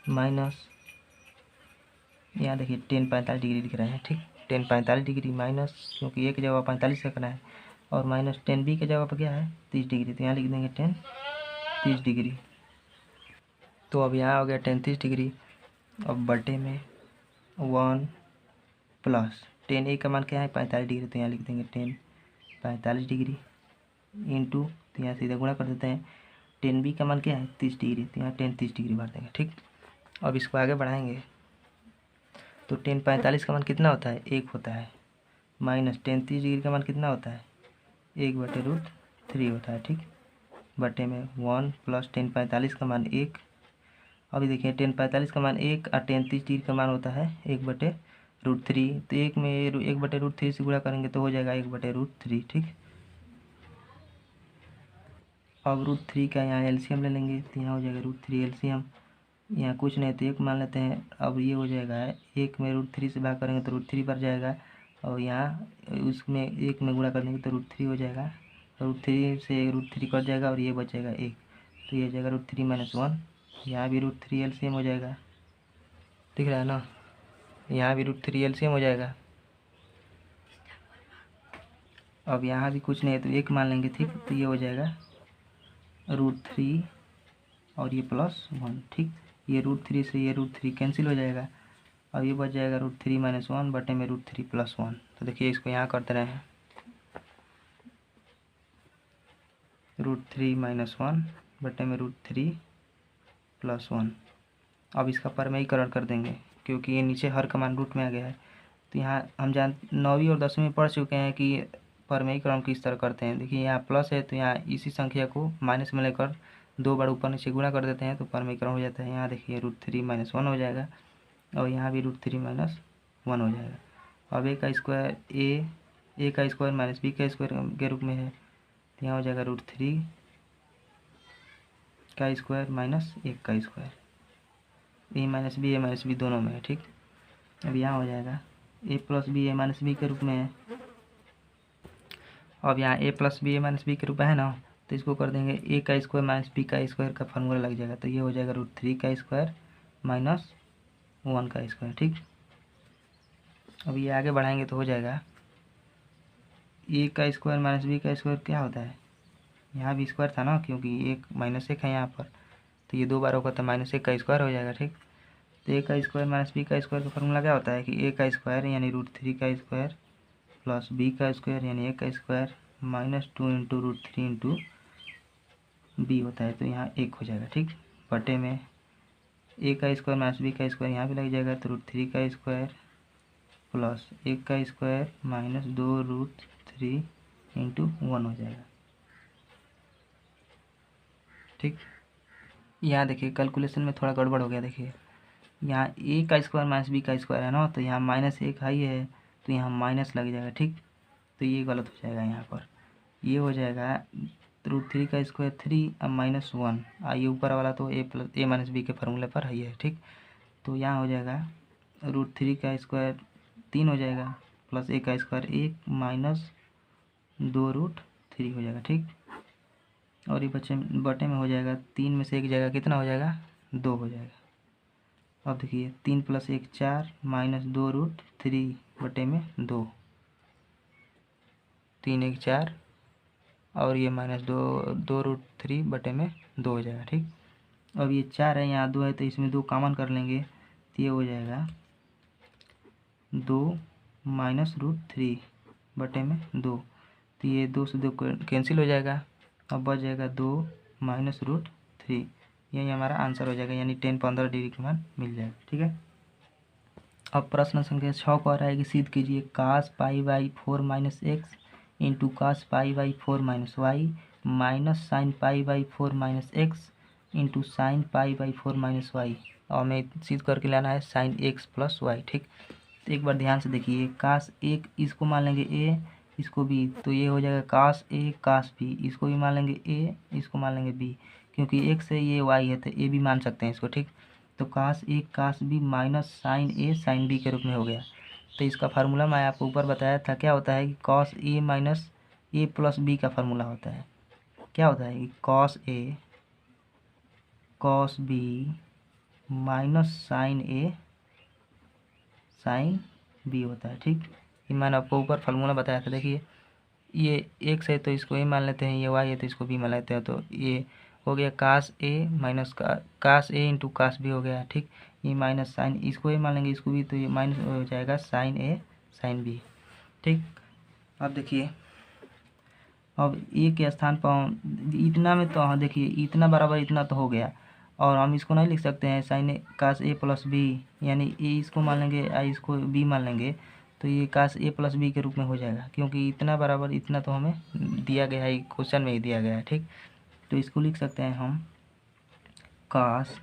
माइनस, यहाँ देखिए tan 45 डिग्री लिख रहे हैं। ठीक, टेन 45 डिग्री माइनस, क्योंकि ए की जगह 45 रखना है, और माइनस टेन बी की जगह पर क्या है 30 डिग्री, तो यहाँ लिख देंगे टेन 30 डिग्री। तो अब यहाँ हो गया टेन 30 डिग्री। अब बटे में 1 प्लस टेन ए का मान क्या है 45 डिग्री, तो यहाँ लिख देंगे टेन 45 डिग्री इंटू, तो यहाँ सीधा गुणा कर देते हैं, टेन बी का मान क्या है 30 डिग्री, तो यहाँ टेन 30 डिग्री भर देंगे। ठीक, अब इसको आगे बढ़ाएंगे तो टेन 45 का मान कितना होता है 1 होता है, माइनस टेन 30 डिग्री का मान कितना होता है 1/√3 होता है। ठीक, बटे में 1 प्लस टेन 45 का मान 1। अभी देखिए टेन 45 का मान 1 और टेन 30 डिग्री का मान होता है 1/√3, तो 1 में 1/√3 से गुणा करेंगे तो हो जाएगा 1/√3। ठीक, अब √3 का यहाँ एलसीएम ले लेंगे, तो यहाँ हो जाएगा √3 एलसीएम, यहाँ कुछ नहीं तो 1 मान लेते हैं। अब ये हो जाएगा 1 में √3 से भाग करेंगे तो √3 बढ़ जाएगा, और यहाँ उसमें 1 में गुणा कर देंगे तो √3 हो जाएगा, √3 से √3 कट जाएगा और ये बचेगा 1, तो ये हो जाएगा √3 - 1। यहाँ भी √3 एलसीएम हो जाएगा, दिख रहा है ना, यहाँ भी √3 एलसीएम हो जाएगा। अब यहाँ भी कुछ नहीं है तो 1 मान लेंगे। ठीक, तो ये हो जाएगा √3 और ये +1। ठीक, ये √3 से ये √3 कैंसिल हो जाएगा, और ये बच जाएगा √3 - 1 बटे में √3 + 1। तो देखिए इसको यहाँ करते रहे हैं, √3 - 1 बटे में √3 + 1। अब इसका परमेयीकरण कर देंगे, क्योंकि ये नीचे हर का मान रूट में आ गया है। तो यहाँ हम 9वीं और 10वीं में पढ़ चुके हैं कि परमेयीकरण किस तरह करते हैं। देखिए यहाँ प्लस है तो यहाँ इसी संख्या को माइनस में लेकर 2 बार ऊपर नीचे गुणा कर देते हैं तो परमेयीकरण हो जाता है। यहाँ देखिए √3 - 1 हो जाएगा, और यहाँ भी √3 - 1 हो जाएगा। अब ए का स्क्वायर ए का स्क्वायर माइनस बी का स्क्वायर के रूप में है, तो यहाँ हो जाएगा √3 का स्क्वायर माइनस 1 का स्क्वायर, ए - बी दोनों में है। ठीक, अब यहाँ हो जाएगा a + b a - b के रूप में है। अब यहाँ a + b a - b के रूप में है ना, तो इसको कर देंगे a का स्क्वायर माइनस b का स्क्वायर का फार्मूला लग जाएगा, तो ये हो जाएगा √3 का स्क्वायर माइनस 1 का स्क्वायर। ठीक, अब ये आगे बढ़ाएंगे तो हो जाएगा a का स्क्वायर माइनस b का स्क्वायर क्या होता है, यहाँ भी स्क्वायर था ना, क्योंकि एक -1 है यहाँ पर, तो ये 2 बार होगा तो -1 का स्क्वायर हो जाएगा। ठीक, तो a का स्क्वायर माइनस b का स्क्वायर का फार्मूला क्या होता है कि a का स्क्वायर यानी √3 का स्क्वायर प्लस b का स्क्वायर यानी a का स्क्वायर -2 × √3 × b होता है, तो यहाँ 1 हो जाएगा। ठीक, बटे में a का स्क्वायर माइनस b का स्क्वायर यहाँ भी लग जाएगा, तो √3 का स्क्वायर प्लस 1 का स्क्वायर माइनस 2 √3 × 1 हो जाएगा। ठीक, यहाँ देखिए कैलकुलेशन में थोड़ा गड़बड़ हो गया। देखिए यहाँ a का स्क्वायर माइनस b का स्क्वायर है ना, तो यहाँ -1 हाई है तो यहाँ माइनस लग जाएगा। ठीक, तो ये गलत हो जाएगा, यहाँ पर ये हो जाएगा √3 का स्क्वायर 3 और -1, ये ऊपर वाला तो a - b के फार्मूले पर है। ठीक, तो यहाँ हो जाएगा √3 का स्क्वायर 3 हो जाएगा प्लस a का स्क्वायर 1 माइनस 2 √3 हो जाएगा। ठीक, और ये बटे में हो जाएगा 3 में से एक जगह कितना हो जाएगा 2 हो जाएगा। अब देखिए 3 + 1 4 माइनस 2 √3 बटे में 2, 3 1 4 और ये -2 √3 बटे में 2 हो जाएगा। ठीक, अब ये 4 है यहाँ 2 है तो इसमें 2 कॉमन कर लेंगे, तो ये हो जाएगा 2 - √3 बटे में 2, तो ये 2 से 2 कैंसिल हो जाएगा, अब बच जाएगा 2 - √3। यही हमारा आंसर हो जाएगा, यानी 10-15 डिग्री का मान मिल जाएगा। ठीक है, अब प्रश्न संख्या 6 को आ रहा है कि सिद्ध कीजिए cos π/4 - x into cos π/4 - y minus sin π/4 - x into sin π/4 - y, और हमें सिद्ध करके लाना है sin x + y। ठीक, तो एक बार ध्यान से देखिए cos एक इसको मान लेंगे a इसको b, तो ये हो जाएगा cos a cos b, इसको भी मान लेंगे a इसको मान लेंगे b, क्योंकि x है ये y है तो a भी मान सकते हैं इसको। ठीक, तो cos a cos b minus sin a sin b के रूप में हो गया। तो इसका फार्मूला मैं आपको ऊपर बताया था, क्या होता है कि cos a minus a plus b का फार्मूला होता है। क्या होता है कि cos a cos b minus sin a sin b होता है। ठीक, ये मैंने आपको ऊपर फार्मूला बताया था। देखिए ये एक्स है तो इसको ए मान लेते हैं, ये वाई है तो इसको बी मान लेते हैं। तो ये हो गया कास ए माइनस कास ए इंटू कास बी हो गया। ठीक, ये माइनस साइन, इसको ए मान लेंगे इसको भी, तो ये माइनस हो जाएगा साइन ए साइन बी। ठीक, अब देखिए अब ए के स्थान पर इतना में तो हाँ देखिए इतना बराबर इतना तो हो गया, और हम इसको नहीं लिख सकते हैं साइन ए कास ए प्लस बी, यानी ए इसको मान लेंगे आई इसको बी मान लेंगे, तो ये कास ए प्लस बी के रूप में हो जाएगा, क्योंकि इतना बराबर इतना तो हमें दिया गया है, क्वेश्चन में ही दिया गया है। ठीक, तो इसको लिख सकते हैं हम कास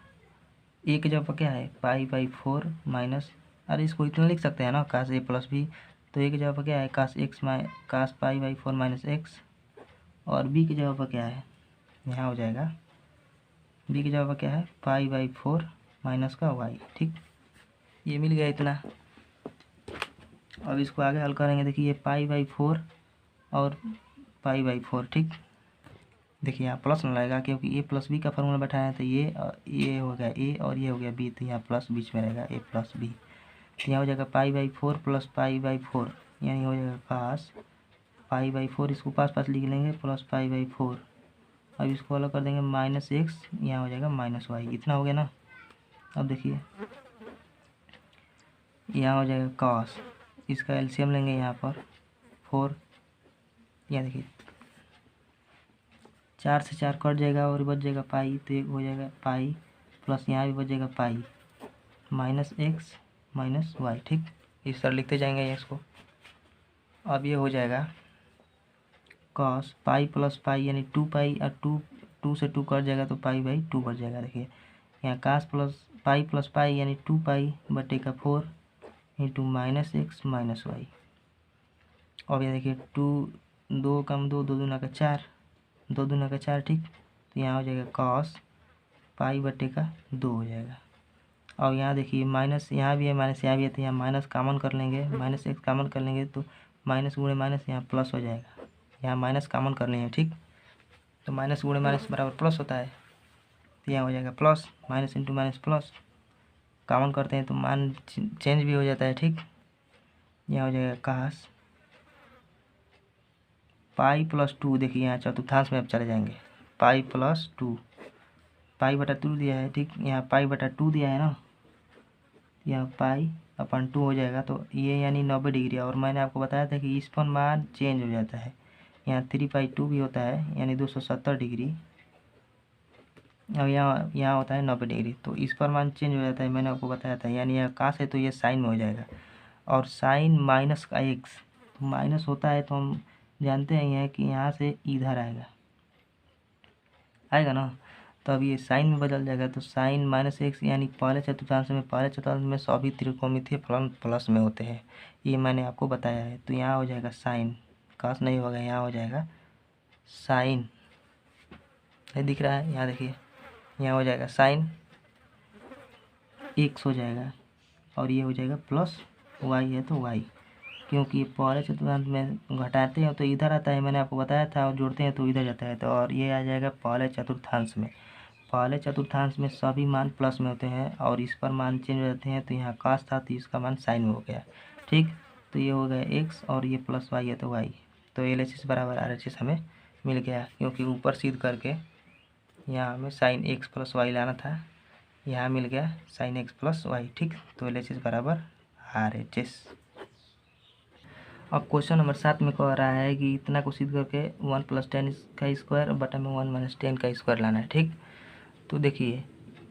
ए की जगह पर क्या है पाई बाई 4 माइनस, अरे इसको इतना लिख सकते हैं ना कास ए प्लस बी, तो ए की जगह पर क्या है cos X cos pi by 4 minus X, और बी की जगह पर क्या है यहाँ हो जाएगा बी की जगह पर क्या है पाई बाई 4 माइनस का वाई। ठीक, ये मिल गया इतना। अब इसको आगे हल करेंगे। देखिए ये पाई बाई 4 और पाई बाई 4। ठीक, देखिए यहाँ प्लस न लगेगा क्योंकि ए प्लस बी का फॉर्मूला बैठाया है, तो ये हो गया ए और ये हो गया बी, तो यहाँ प्लस बीच में रहेगा ए प्लस बी, तो यहाँ हो जाएगा पाई बाई 4 प्लस पाई बाई 4, यानी हो जाएगा कास पाई बाई 4, इसको पास पास लिख लेंगे प्लस पाई बाई 4। अब इसको अलग कर देंगे माइनस एक्स, यहाँ हो जाएगा माइनस वाई, इतना हो गया ना। अब देखिए यहाँ हो जाएगा कॉस, इसका एलसीएम लेंगे यहाँ पर 4, यहाँ देखिए 4 से 4 कट जाएगा और बच जाएगा पाई, तो एक हो जाएगा पाई प्लस यहाँ भी बच जाएगा pi minus x minus y. ठीक, इस तरह लिखते जाएंगे इसको। अब ये हो जाएगा कॉस पाई प्लस पाई यानी 2 पाई, और 2 से 2 कट जाएगा तो पाई बाई 2 बच जाएगा। देखिए यहाँ कास प्लस पाई यानी 2 पाई बटे का 4 into minus x minus y. और ये देखिए 2 कम 2 दो दूना का 4, 2 दूना का 4। ठीक, तो यहाँ हो जाएगा कॉस पाई बटे का 2 हो जाएगा। और यहाँ देखिए माइनस यहाँ भी है माइनस यहाँ भी है, तो यहाँ माइनस कॉमन कर लेंगे, माइनस एक्स कॉमन कर लेंगे तो माइनस गुणे माइनस यहाँ प्लस हो जाएगा, यहाँ माइनस कॉमन कर लेंगे। ठीक, तो माइनस गुणे माइनस बराबर प्लस होता है, तो यहाँ हो जाएगा plus minus into minus plus, common करते हैं तो मान चेंज भी हो जाता है। ठीक, यहाँ हो जाएगा कास पाई प्लस 2, देखिए यहाँ चतुर्थांश में अब चले जाएंगे, पाई प्लस 2 पाई बटा 2 दिया है। ठीक, यहाँ पाई बटा 2 दिया है ना, यहाँ पाई अपन 2 हो जाएगा, तो ये यानी 90 डिग्री। और मैंने आपको बताया था कि इस पर मान चेंज हो जाता है, यहाँ 3/2 भी होता है यानी 270 डिग्री, और यहाँ होता है 90 डिग्री, तो इस पर मान चेंज हो जाता है, मैंने आपको बताया था। यानी यह कास है तो ये साइन में हो जाएगा, और साइन माइनस का एक्स, तो माइनस होता है तो हम जानते हैं कि यहाँ से इधर आएगा ना, तो अब ये साइन में बदल जाएगा, तो साइन माइनस एक्स यानी पहले चतुर्थांश में सभी त्रिकोणमितीय फलन प्लस में होते हैं, ये मैंने आपको बताया है। तो यहाँ हो जाएगा साइन, कास नहीं होगा, यहाँ हो जाएगा साइन, ये दिख रहा है, यहाँ देखिए यहाँ हो जाएगा साइन एक्स हो जाएगा, और ये हो जाएगा प्लस वाई है तो वाई, क्योंकि ये पहले चतुर्थांश में घटाते हैं तो इधर आता है, मैंने आपको बताया था, और जोड़ते हैं तो इधर जाता है, तो और ये आ जाएगा पहले चतुर्थांश में। पहले चतुर्थांश में सभी मान प्लस में होते हैं, और इस पर मान चेंज हो जाते हैं, तो यहाँ कास था तो इसका मान साइन में हो गया। ठीक, तो ये हो गया एक्स और ये प्लस वाई है तो वाई, तो LHS बराबर RHS हमें मिल गया, क्योंकि ऊपर सीध करके यहाँ हमें साइन एक्स प्लस वाई लाना था, यहाँ मिल गया साइन एक्स प्लस वाई। ठीक, तो LHS बराबर RHS। अब क्वेश्चन नंबर 7 में कह रहा है कि इतना को सिद्ध करके 1 + 10 का स्क्वायर बटा में 1 - 10 का स्क्वायर लाना है। ठीक, तो देखिए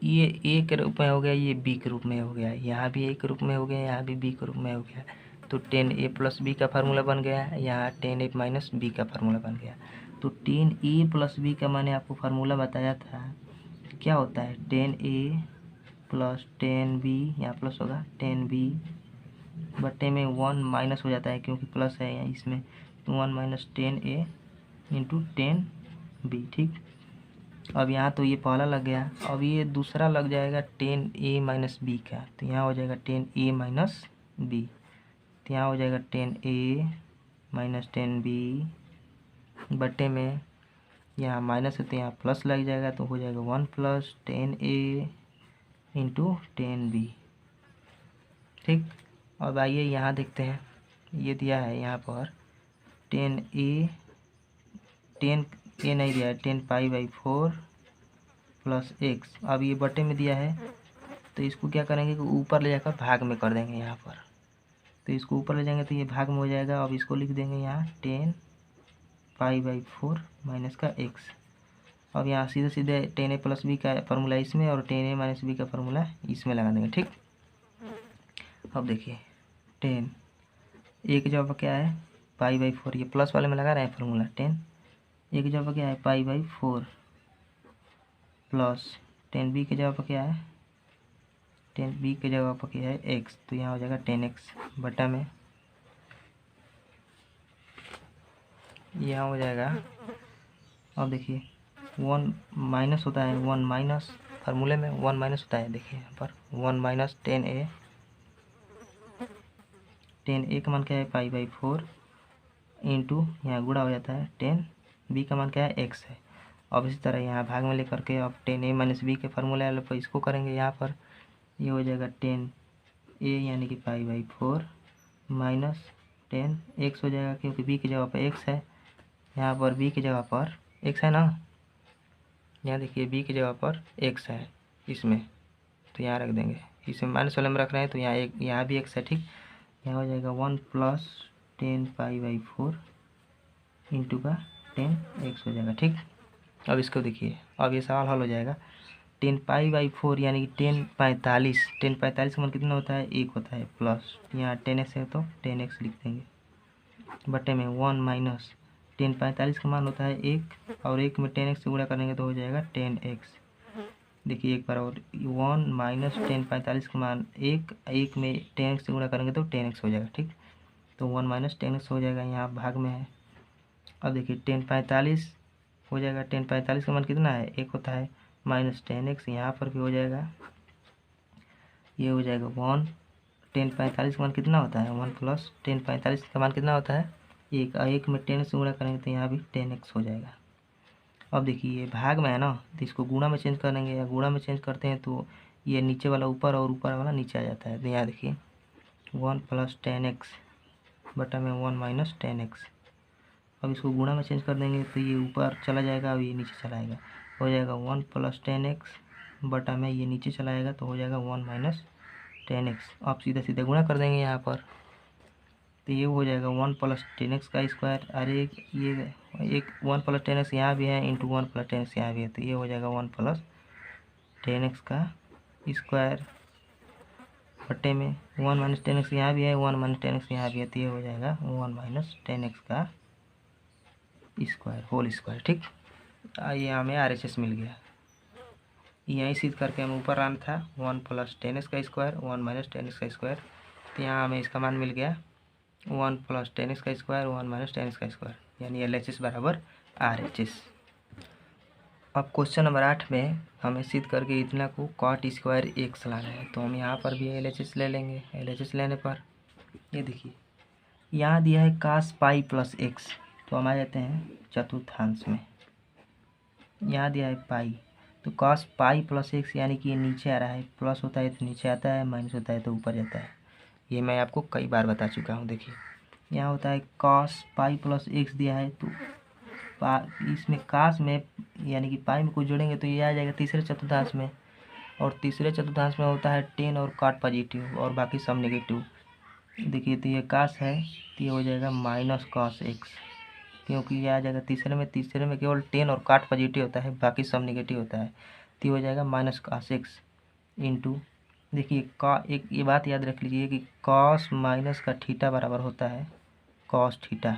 ये ए के रूप में हो गया, ये बी के रूप में हो गया, यहाँ भी ए के रूप में हो गया, यहाँ भी बी के रूप में हो गया, तो 10a + b का फार्मूला बन गया, यहाँ 10a - b का फार्मूला बन गया। तो 10a + b का मैंने आपको फार्मूला बताया था, क्या होता है 10a + 10b, यहाँ प्लस होगा 10b बटे में 1 माइनस हो जाता है क्योंकि प्लस है यहाँ इसमें, तो 1 - 10a × 10b। ठीक, अब यहाँ तो ये पहला लग गया, अब ये दूसरा लग जाएगा 10a - b का, तो यहाँ हो जाएगा 10a - b, तो यहाँ हो जाएगा 10a - 10b बटे में यहाँ माइनस है तो यहाँ प्लस लग जाएगा, तो हो जाएगा 1 + 10a × 10b। ठीक, अब आइए यहाँ देखते हैं, ये दिया है यहाँ पर 10a, 10a नहीं दिया है, 10π/4 प्लस x। अब ये बटे में दिया है तो इसको क्या करेंगे कि ऊपर ले जाकर भाग में कर देंगे यहाँ पर। तो इसको ऊपर ले जाएंगे तो ये भाग में हो जाएगा। अब इसको लिख देंगे यहाँ 10π/4 माइनस का x। अब यहाँ सीधे सीधे 10a प्लस b का फार्मूला इसमें और 10a माइनस b का फार्मूला इसमें लगा देंगे। ठीक, अब देखिए 10 a की जगह पर क्या है π/4, ये प्लस वाले में लगा रहे हैं फार्मूला। 10 a की जगह पर क्या है π/4 प्लस 10b की जगह पर क्या है 10b की जगह पर क्या है x। तो यहाँ हो जाएगा 10x बटा में यहाँ हो जाएगा। अब देखिए 1 माइनस होता है, 1 माइनस फार्मूले में 1 माइनस होता है। देखिए यहाँ पर 1 माइनस 10a, 10a का मान क्या है π/4 इंटू यहाँ गुणा हो जाता है 10b का मान क्या है x है। अब इसी तरह यहाँ भाग में लेकर के अब 10a माइनस b के फार्मूले वाले पर इसको करेंगे। यहाँ पर ये हो जाएगा 10a यानी कि π/4 माइनस 10x हो जाएगा, क्योंकि b की जगह पर x है। यहाँ पर b की जगह पर x है ना, यहाँ देखिए b की जगह पर x है इसमें, तो यहाँ रख देंगे। इसमें माइनस वाले में रख रहे हैं तो यहाँ एक यहाँ भी x है। ठीक, यहाँ हो जाएगा 1 प्लस 10π/4 इंटू का 10x हो जाएगा। ठीक, अब इसको देखिए, अब ये सवाल हल हो जाएगा। 10π/4 यानी कि 1045, 1045 का मान कितना होता है 1 होता है, प्लस यहाँ 10x है तो 10x लिख देंगे बटे में 1 माइनस 1045 का मान होता है 1 और 1 में 10x से गुणा करेंगे तो हो जाएगा 10x। देखिए एक बार और 1 माइनस 1045 का मान 1 में 10x से गुणा करेंगे तो 10x हो जाएगा। ठीक, तो 1 माइनस 10x हो जाएगा, यहाँ भाग में है। अब देखिए 1045 हो जाएगा, 1045 का मान कितना है 1 होता है, माइनस 10x यहाँ पर भी हो जाएगा, ये हो जाएगा 1। 1045 का मान कितना होता है 1 प्लस 1045 का मान कितना होता है 1, 1 में 10 से गुणा करेंगे तो यहाँ भी 10x हो जाएगा। अब देखिए ये भाग में है ना, तो इसको गुणा में चेंज करेंगे, या गुणा में चेंज करते हैं तो ये नीचे वाला ऊपर और ऊपर वाला नीचे आ जाता है। तो यहाँ देखिए 1 प्लस 10x बटा में 1 माइनस 10x। अब इसको गुणा में चेंज कर देंगे तो ये ऊपर चला जाएगा और ये नीचे चला आएगा, हो जाएगा 1 प्लस 10x बटा में ये नीचे चला आएगा तो हो जाएगा 1 माइनस 10x। अब सीधा सीधा गुणा कर देंगे यहाँ पर, तो ये हो जाएगा 1 प्लस 10x का स्क्वायर। अरे ये एक 1 प्लस 10x यहाँ भी है इंटू 1 प्लस 10x यहाँ भी है, तो ये हो जाएगा 1 प्लस 10x का स्क्वायर बटे में 1 माइनस 10x यहाँ भी है, 1 माइनस 10x यहाँ भी है, तो ये हो जाएगा 1 माइनस 10x का स्क्वायर होल स्क्वायर। ठीक, ये हमें RHS मिल गया। यहीं सिद्ध करके हम ऊर आना था 1 प्लस 10x का स्क्वायर 1 माइनस 10x का स्क्वायर, तो यहाँ हमें इसका मान मिल गया 1 प्लस 10x का स्क्वायर 1 माइनस 10x का स्क्वायर, यानी LHS बराबर RHS। अब क्वेश्चन नंबर 8 में हमें सिद्ध करके इतना को cot स्क्वायर x लाना है, तो हम यहाँ पर भी LHS ले लेंगे। LHS लेने पर ये देखिए यहाँ दिया है cos पाई प्लस x, तो हम आ जाते हैं चतुर्थांश में। यहाँ दिया है पाई, तो cos पाई प्लस x यानी कि ये नीचे आ रहा है, प्लस होता है तो नीचे आता है, माइनस होता है तो ऊपर जाता है। ये मैं आपको कई बार बता चुका हूँ। देखिए यहाँ होता है cos पाई प्लस x दिया है, तो इसमें cos में यानी कि पाई में कुछ जोड़ेंगे तो ये आ जाएगा तीसरे चतुर्थांश में, और तीसरे चतुर्थांश में होता है 10 और cot पॉजिटिव और बाकी सब नेगेटिव। देखिए तो ये cos है तो ये हो जाएगा माइनस cos x, क्योंकि ये आ जाएगा तीसरे में केवल 10 और cot पॉजिटिव होता है, बाकी सब नेगेटिव होता है, तो ये हो जाएगा माइनस cos x इंटू। देखिए एक ये बात याद रख लीजिए कि cos माइनस का थीटा बराबर होता है cos थीटा।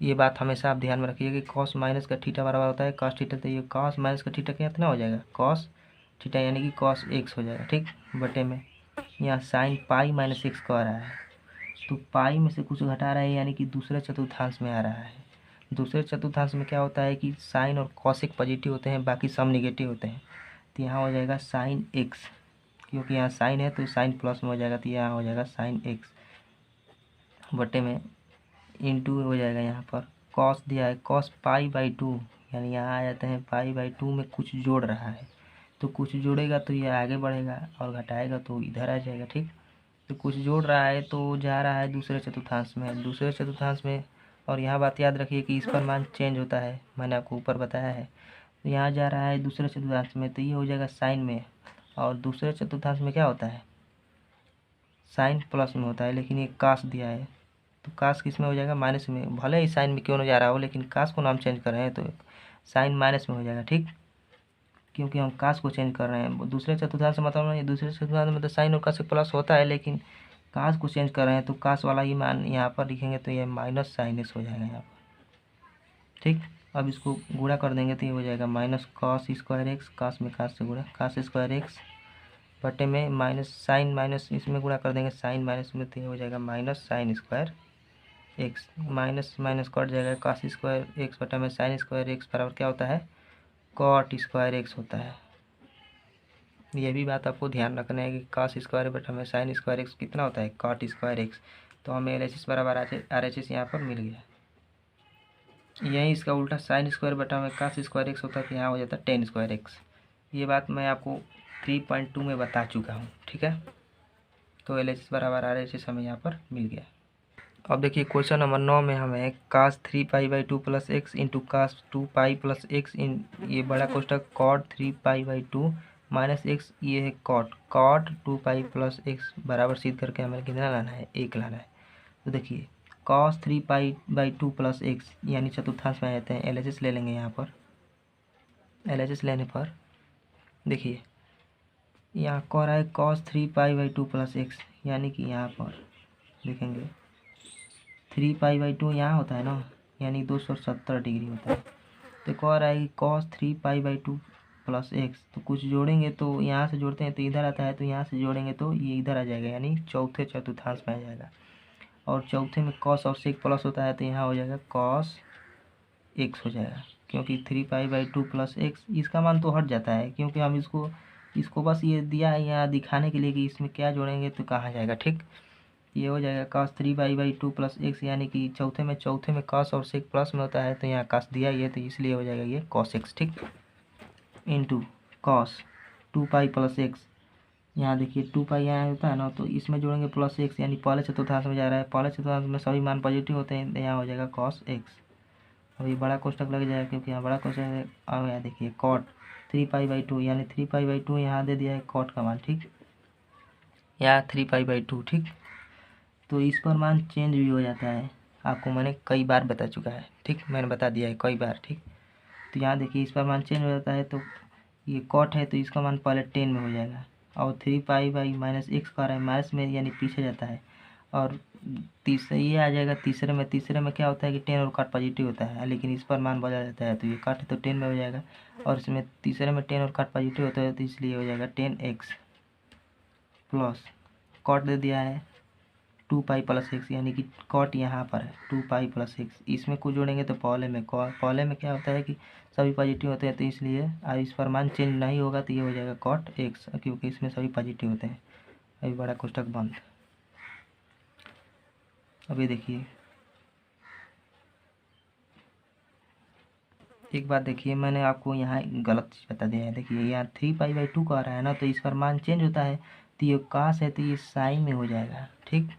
ये बात हमेशा आप ध्यान में रखिए कि cos माइनस का थीटा बराबर होता है cos थीटा, तो ये cos माइनस का थीटा कितना हो जाएगा cos थीटा यानी कि cos x हो जाएगा। ठीक, बटे में यहाँ साइन पाई माइनस x को आ रहा है, तो पाई में से कुछ घटा रहा है यानी कि दूसरे चतुर्थांश में आ रहा है। दूसरे चतुर्थांश में क्या होता है कि साइन और कॉसिक पॉजिटिव होते हैं, बाकी सब निगेटिव होते हैं, तो यहाँ हो जाएगा साइन x, क्योंकि यहाँ साइन है तो साइन प्लस में हो जाएगा, तो यहाँ हो जाएगा साइन x बटे में इंटू हो जाएगा यहाँ पर कॉस दिया है cos पाई/2, यानी यहाँ आ जाते हैं पाई/2 में कुछ जोड़ रहा है, तो कुछ जोड़ेगा तो ये आगे बढ़ेगा और घटाएगा तो इधर आ जाएगा। ठीक, तो कुछ जोड़ रहा है तो जा रहा है दूसरे चतुर्थांश में, दूसरे चतुर्थांश में। और यहाँ बात याद रखिए कि इस पर मान चेंज होता है, मैंने आपको ऊपर बताया है। तो यहाँ जा रहा है दूसरे चतुर्थांश में, तो ये हो जाएगा साइन में। और दूसरे चतुर्थांश में क्या होता है, साइन प्लस में होता है, लेकिन ये कास दिया है तो कास किस में हो जाएगा, माइनस में। भले ही साइन में क्यों ना जा रहा हो, लेकिन कास को नाम चेंज कर रहे हैं तो साइन माइनस में हो जाएगा, ठीक। क्योंकि हम कास को चेंज कर रहे हैं। दूसरे चतुर्थांश मतलब नहीं, दूसरे चतुर्थांश में तो साइन और कास से प्लस होता है, लेकिन कास को चेंज कर रहे हैं तो कास वाला ही मान यहाँ पर लिखेंगे तो ये माइनस साइन एक्स हो जाएगा यहाँ पर, ठीक। अब इसको गुणा कर देंगे तो ये हो जाएगा माइनस कॉस स्क्वायर एक्स, कास में कास से गुणा, कास स्क्वायर एक्स बटे में माइनस साइन, माइनस इसमें गुणा कर देंगे साइन माइनस में, तो ये हो जाएगा minus sine square x. Minus minus cut जाएगा, कास स्क्वायर एक्स बटा में साइन स्क्वायर एक्स बराबर क्या होता है, कॉट स्क्वायर एक्स होता है। ये भी बात आपको ध्यान रखना है कि कास स्क्वायर बटा में साइन स्क्वायर एक्स कितना होता है, कॉट स्क्वायर एक्स। तो हमें LHS बराबर RHS यहाँ पर मिल गया। यही इसका उल्टा साइन स्क्वायर बटा में कास स्क्वायर एक्स होता है, तो यहाँ हो जाता है टेन स्क्वायर एक्स। ये बात मैं आपको 3.2 में बता चुका हूँ, ठीक है। तो LHS बराबर RHS हमें यहाँ पर मिल गया। अब देखिए क्वेश्चन नंबर 9 में हमें cos 3π/2 plus X into cos 2π plus X इन ये बड़ा कोष्टक कॉट 3π/2 माइनस एक्स, ये है कॉट 2π प्लस एक्स बराबर सिद्ध करके हमें कितना लाना है, एक लाना है। तो देखिए कॉस 3π/2 प्लस एक्स यानी चतुर्थांश में आ जाते हैं, LHS ले लेंगे यहाँ पर। LHS लेने पर देखिए यहाँ कह रहा है कॉस 3π/2 प्लस एक्स, यानी कि यहाँ पर देखेंगे 3π/2 यहाँ होता है ना, यानी 270 डिग्री होता है। तो कह रहा है कि कॉस 3π/2 प्लस एक्स, तो कुछ जोड़ेंगे तो यहाँ से जोड़ते हैं तो इधर आता है, तो यहाँ से जोड़ेंगे तो ये इधर आ जाएगा, यानी चौथे चतुर्थांश में आ जाएगा। और चौथे में कॉस और सेक प्लस होता है, तो यहाँ हो जाएगा कॉस एक्स हो जाएगा। क्योंकि 3π/2 प्लस एक्स इसका मान तो हट जाता है, क्योंकि हम इसको बस ये दिया है यहाँ दिखाने के लिए कि इसमें क्या जोड़ेंगे तो कहाँ जाएगा, ठीक। ये हो जाएगा cos 3π/2 प्लस एक्स, यानी कि चौथे में cos और सेक प्लस में होता है, तो यहाँ cos दिया ही है तो इसलिए हो जाएगा ये cos x, ठीक। इंटू cos 2π प्लस एक्स, यहाँ देखिए 2π यहाँ होता है ना, तो इसमें जोड़ेंगे प्लस एक्स, यानी पहले चतुर्थांश में जा रहा है, पहले चतुर्थांश में सभी मान पॉजिटिव होते हैं, तो यहाँ हो जाएगा cos x। अब ये बड़ा कोष्टक लग जाएगा, क्योंकि यहाँ बड़ा कोष्टक है। अब यहाँ देखिए cot 3π/2 यानी 3π/2 यहाँ दे दिया है cot का मान, ठीक। यहाँ 3π/2, ठीक। तो इस पर मान चेंज भी हो जाता है, आपको मैंने कई बार बता चुका है, ठीक। मैंने बता दिया है कई बार, ठीक। तो यहाँ देखिए इस पर मान चेंज हो जाता है, तो ये कॉट है तो इसका मान पहले 10 में हो जाएगा। और 3π/-x का रहा है माइनस में, यानी पीछे जाता है। और तीसरे ये आ जाएगा तीसरे में क्या होता है कि 10 और काट पॉजिटिव होता है, लेकिन इस पर मान बदल जाता है, तो ये काट तो 10 में हो जाएगा। और इसमें तीसरे में 10 और काट पॉजिटिव होता है, तो इसलिए हो जाएगा 10x प्लस कॉट दे दिया है 2π प्लस एक्स, यानी कि कॉट यहाँ पर है 2π प्लस एक्स। इसमें कुछ जोड़ेंगे तो पहले में क्या होता है कि सभी पॉजिटिव होते हैं, तो इसलिए इस पर मान चेंज नहीं होगा, तो ये हो जाएगा कॉट एक्स, क्योंकि इसमें सभी पॉजिटिव होते हैं। अभी बड़ा कोष्टक बंद। अभी देखिए एक बात देखिए, मैंने आपको यहाँ गलत चीज़ बता दिया है। देखिए यहाँ 3π/2 का आ रहा है ना, तो इस पर मान चेंज होता है, तो ये कास है तो ये साइन में हो जाएगा, ठीक।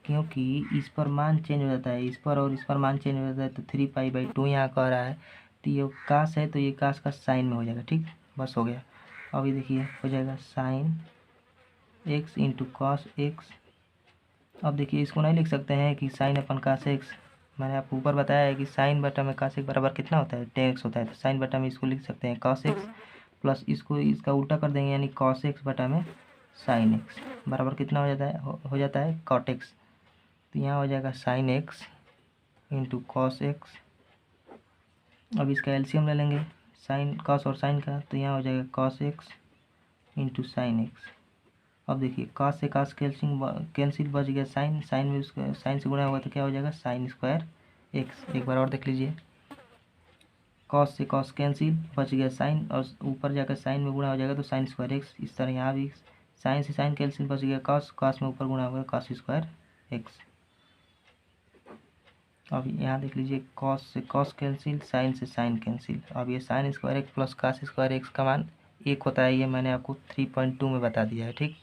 क्योंकि इस पर मान चेंज हो जाता है, इस पर और इस पर मान चेंज हो जाता है, तो 3π/2 यहाँ कह रहा है, तो ये कास है तो ये कास का साइन में हो जाएगा, ठीक। बस हो गया। अभी देखिए हो जाएगा sine x into cos x. अब देखिए इसको नहीं लिख सकते हैं कि साइन अपन कास एक्स, मैंने आपको ऊपर बताया है कि साइन बटा में कास एक्स बराबर कितना होता है, 10x होता है। तो साइन बटा में इसको लिख सकते हैं कॉस एक्स, प्लस इसको इसका उल्टा कर देंगे, यानी कॉस एक्स बटा में साइन एक्स बराबर कितना हो जाता है, हो जाता है कॉट एक्स। तो यहाँ हो जाएगा sine x into cos x. अब इसका एलसीएम ले लेंगे साइन कॉस और साइन का, तो यहाँ हो जाएगा cos x into sine x. अब देखिए कॉस से कॉस कैंसिल बच गया, साइन में उसका साइन से गुणा होगा तो क्या हो जाएगा साइन स्क्वायर एक्स। एक बार और देख लीजिए, कॉस से कॉस कैंसिल बच गया साइन, और ऊपर जाकर साइन में गुणा हो जाएगा तो साइन स्क्वायर एक्स। इस तरह यहाँ भी साइन से साइन कैंसिल बच गया कॉस, कॉस में ऊपर गुणा होगा कॉस स्क्वायर एक्स। अब यहाँ देख लीजिए कॉस से कॉस कैंसिल, साइन से साइन कैंसिल। अब ये sine square x plus cos square x का मान 1 होता है, ये मैंने आपको 3.2 में बता दिया है, ठीक।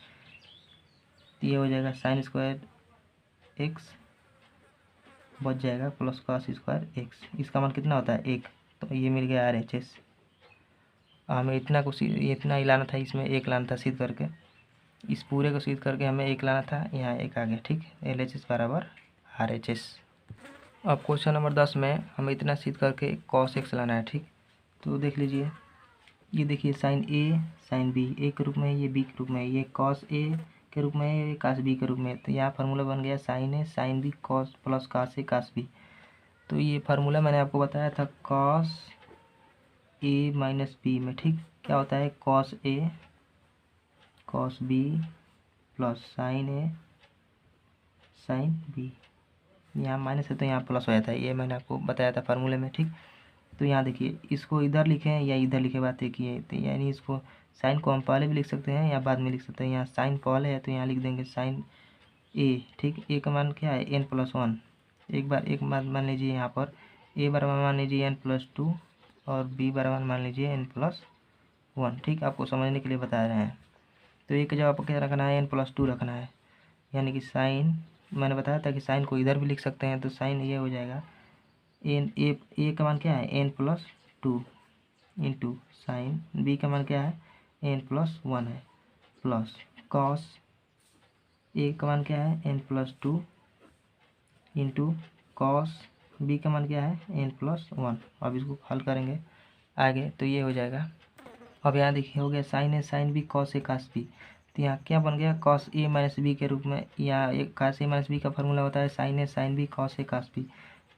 तो ये हो जाएगा साइन स्क्वायर एक्स बच जाएगा प्लस कॉस स्क्वायर एक्स। इसका मान कितना होता है 1, तो ये मिल गया RHS। हमें इतना ही लाना था, इसमें 1 लाना था सीध करके, इस पूरे को सीध करके हमें 1 लाना था, यहाँ 1 आ गया। ठीक, LHS बराबर RHS। अब क्वेश्चन नंबर 10 में हमें इतना सीध करके कॉस एक्स लाना है। ठीक, तो देख लीजिए, ये देखिए साइन ए साइन बी ए के रूप में है, ये बी के रूप में है, ये कॉस ए के रूप में है, ये कास बी के रूप में है। तो यहाँ फार्मूला बन गया sine A sine B cos plus cos A cos B. तो ये फार्मूला मैंने आपको बताया था कॉस ए माइनस बी में। ठीक, क्या होता है cos A cos B plus sign A sine B. यहाँ माइनस है तो यहाँ प्लस हो जाता है, ये मैंने आपको बताया था फार्मूले में। ठीक, तो यहाँ देखिए, इसको इधर लिखें या इधर लिखे बात एक ही है। तो यानी इसको साइन को हम पहले भी लिख सकते हैं या बाद में लिख सकते हैं। यहाँ साइन पहले है तो यहाँ लिख देंगे साइन ए। ठीक, ए का मान क्या है n+1। एक बार मान लीजिए यहाँ पर ए बराबर मान लीजिए n+2 और बी बराबर मान लीजिए n+1। ठीक, आपको समझने के लिए बता रहे हैं। तो ए की जगह पर क्या रखना है n+2 रखना है, यानी कि साइन, मैंने बताया था कि साइन को इधर भी लिख सकते हैं। तो साइन ये हो जाएगा ए का मान क्या है n+2 इंटू साइन बी का मान क्या है n+1 है, प्लस कॉस ए का मान क्या है n+2 इंटू कॉस बी का मान क्या है n+1। अब इसको हल करेंगे आगे तो ये हो जाएगा। अब यहाँ देखिए हो गया sine A sine B cos A cos B. तो यहाँ क्या बन गया कॉस ए माइनस बी के रूप में, यहाँ एक कास ए माइनस बी का फार्मूला होता है sine A sine B cos A cos B.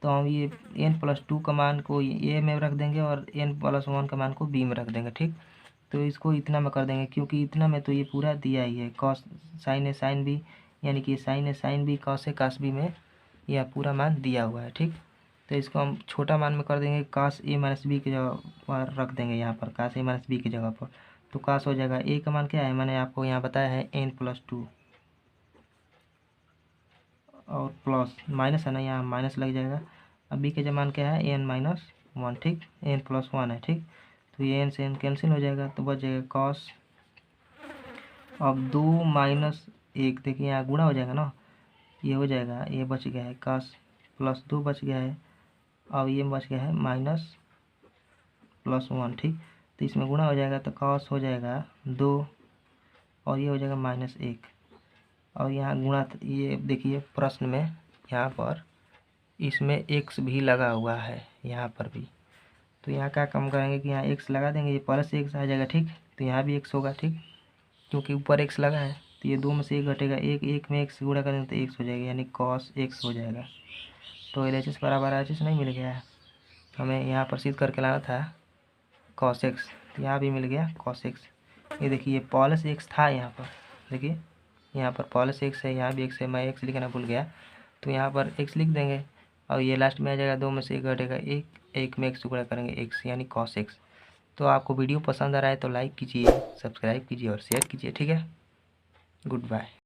तो हम ये n+2 का मान को ए में रख देंगे और n+1 का मान को बी में रख देंगे। ठीक, तो इसको इतना में कर देंगे क्योंकि इतना में तो ये पूरा दिया ही है cos sine A sine B, यानी कि sine A sine B cos A cos B में यह पूरा मान दिया हुआ है। ठीक, तो इसको हम छोटा मान में कर देंगे, कास ए माइनस बी की जगह पर रख देंगे, यहाँ पर कास ए माइनस बी की जगह पर। तो कास हो जाएगा ए का मान क्या है मैंने आपको यहाँ बताया है n+2 और प्लस माइनस है ना, यहाँ माइनस लग जाएगा। अब बी का मान क्या है n-1। ठीक, n+1 है। ठीक, तो ये n से n कैंसिल हो जाएगा तो बच जाएगा कॉस। अब 2-1 देखिए यहाँ गुणा हो जाएगा ना, ये हो जाएगा, ये बच गया है कॉस +2 बच गया है। अब ये बच गया है -+1। ठीक, तो इसमें गुणा हो जाएगा तो कॉस हो जाएगा 2 और ये हो जाएगा -1। और यहाँ गुणा, ये देखिए प्रश्न में यहाँ पर इसमें x भी लगा हुआ है यहाँ पर भी। तो यहाँ क्या काम करेंगे कि यहाँ x लगा देंगे, ये प्लस x आ जाएगा। ठीक, तो यहाँ भी x होगा। ठीक, क्योंकि ऊपर x लगा है तो ये 2 में से 1 घटेगा, एक में x गुणा करेंगे तो x हो जाएगा, यानी cos x हो जाएगा। तो LHS बराबर RHS नहीं मिल गया है, हमें यहाँ पर सिद्ध करके लाना था cos x, यहाँ भी मिल गया cos x। ये देखिए प्लस x था यहाँ पर, देखिए यहाँ पर प्लस x है, यहाँ भी x है, मैं x लिखना भूल गया तो यहाँ पर x लिख देंगे और ये लास्ट में आ जाएगा, 2 में से 1 घटेगा, एक में x गुणा करेंगे x यानी cos x। तो आपको वीडियो पसंद आ रहा है तो लाइक कीजिए, सब्सक्राइब कीजिए और शेयर कीजिए। ठीक है, गुड बाय।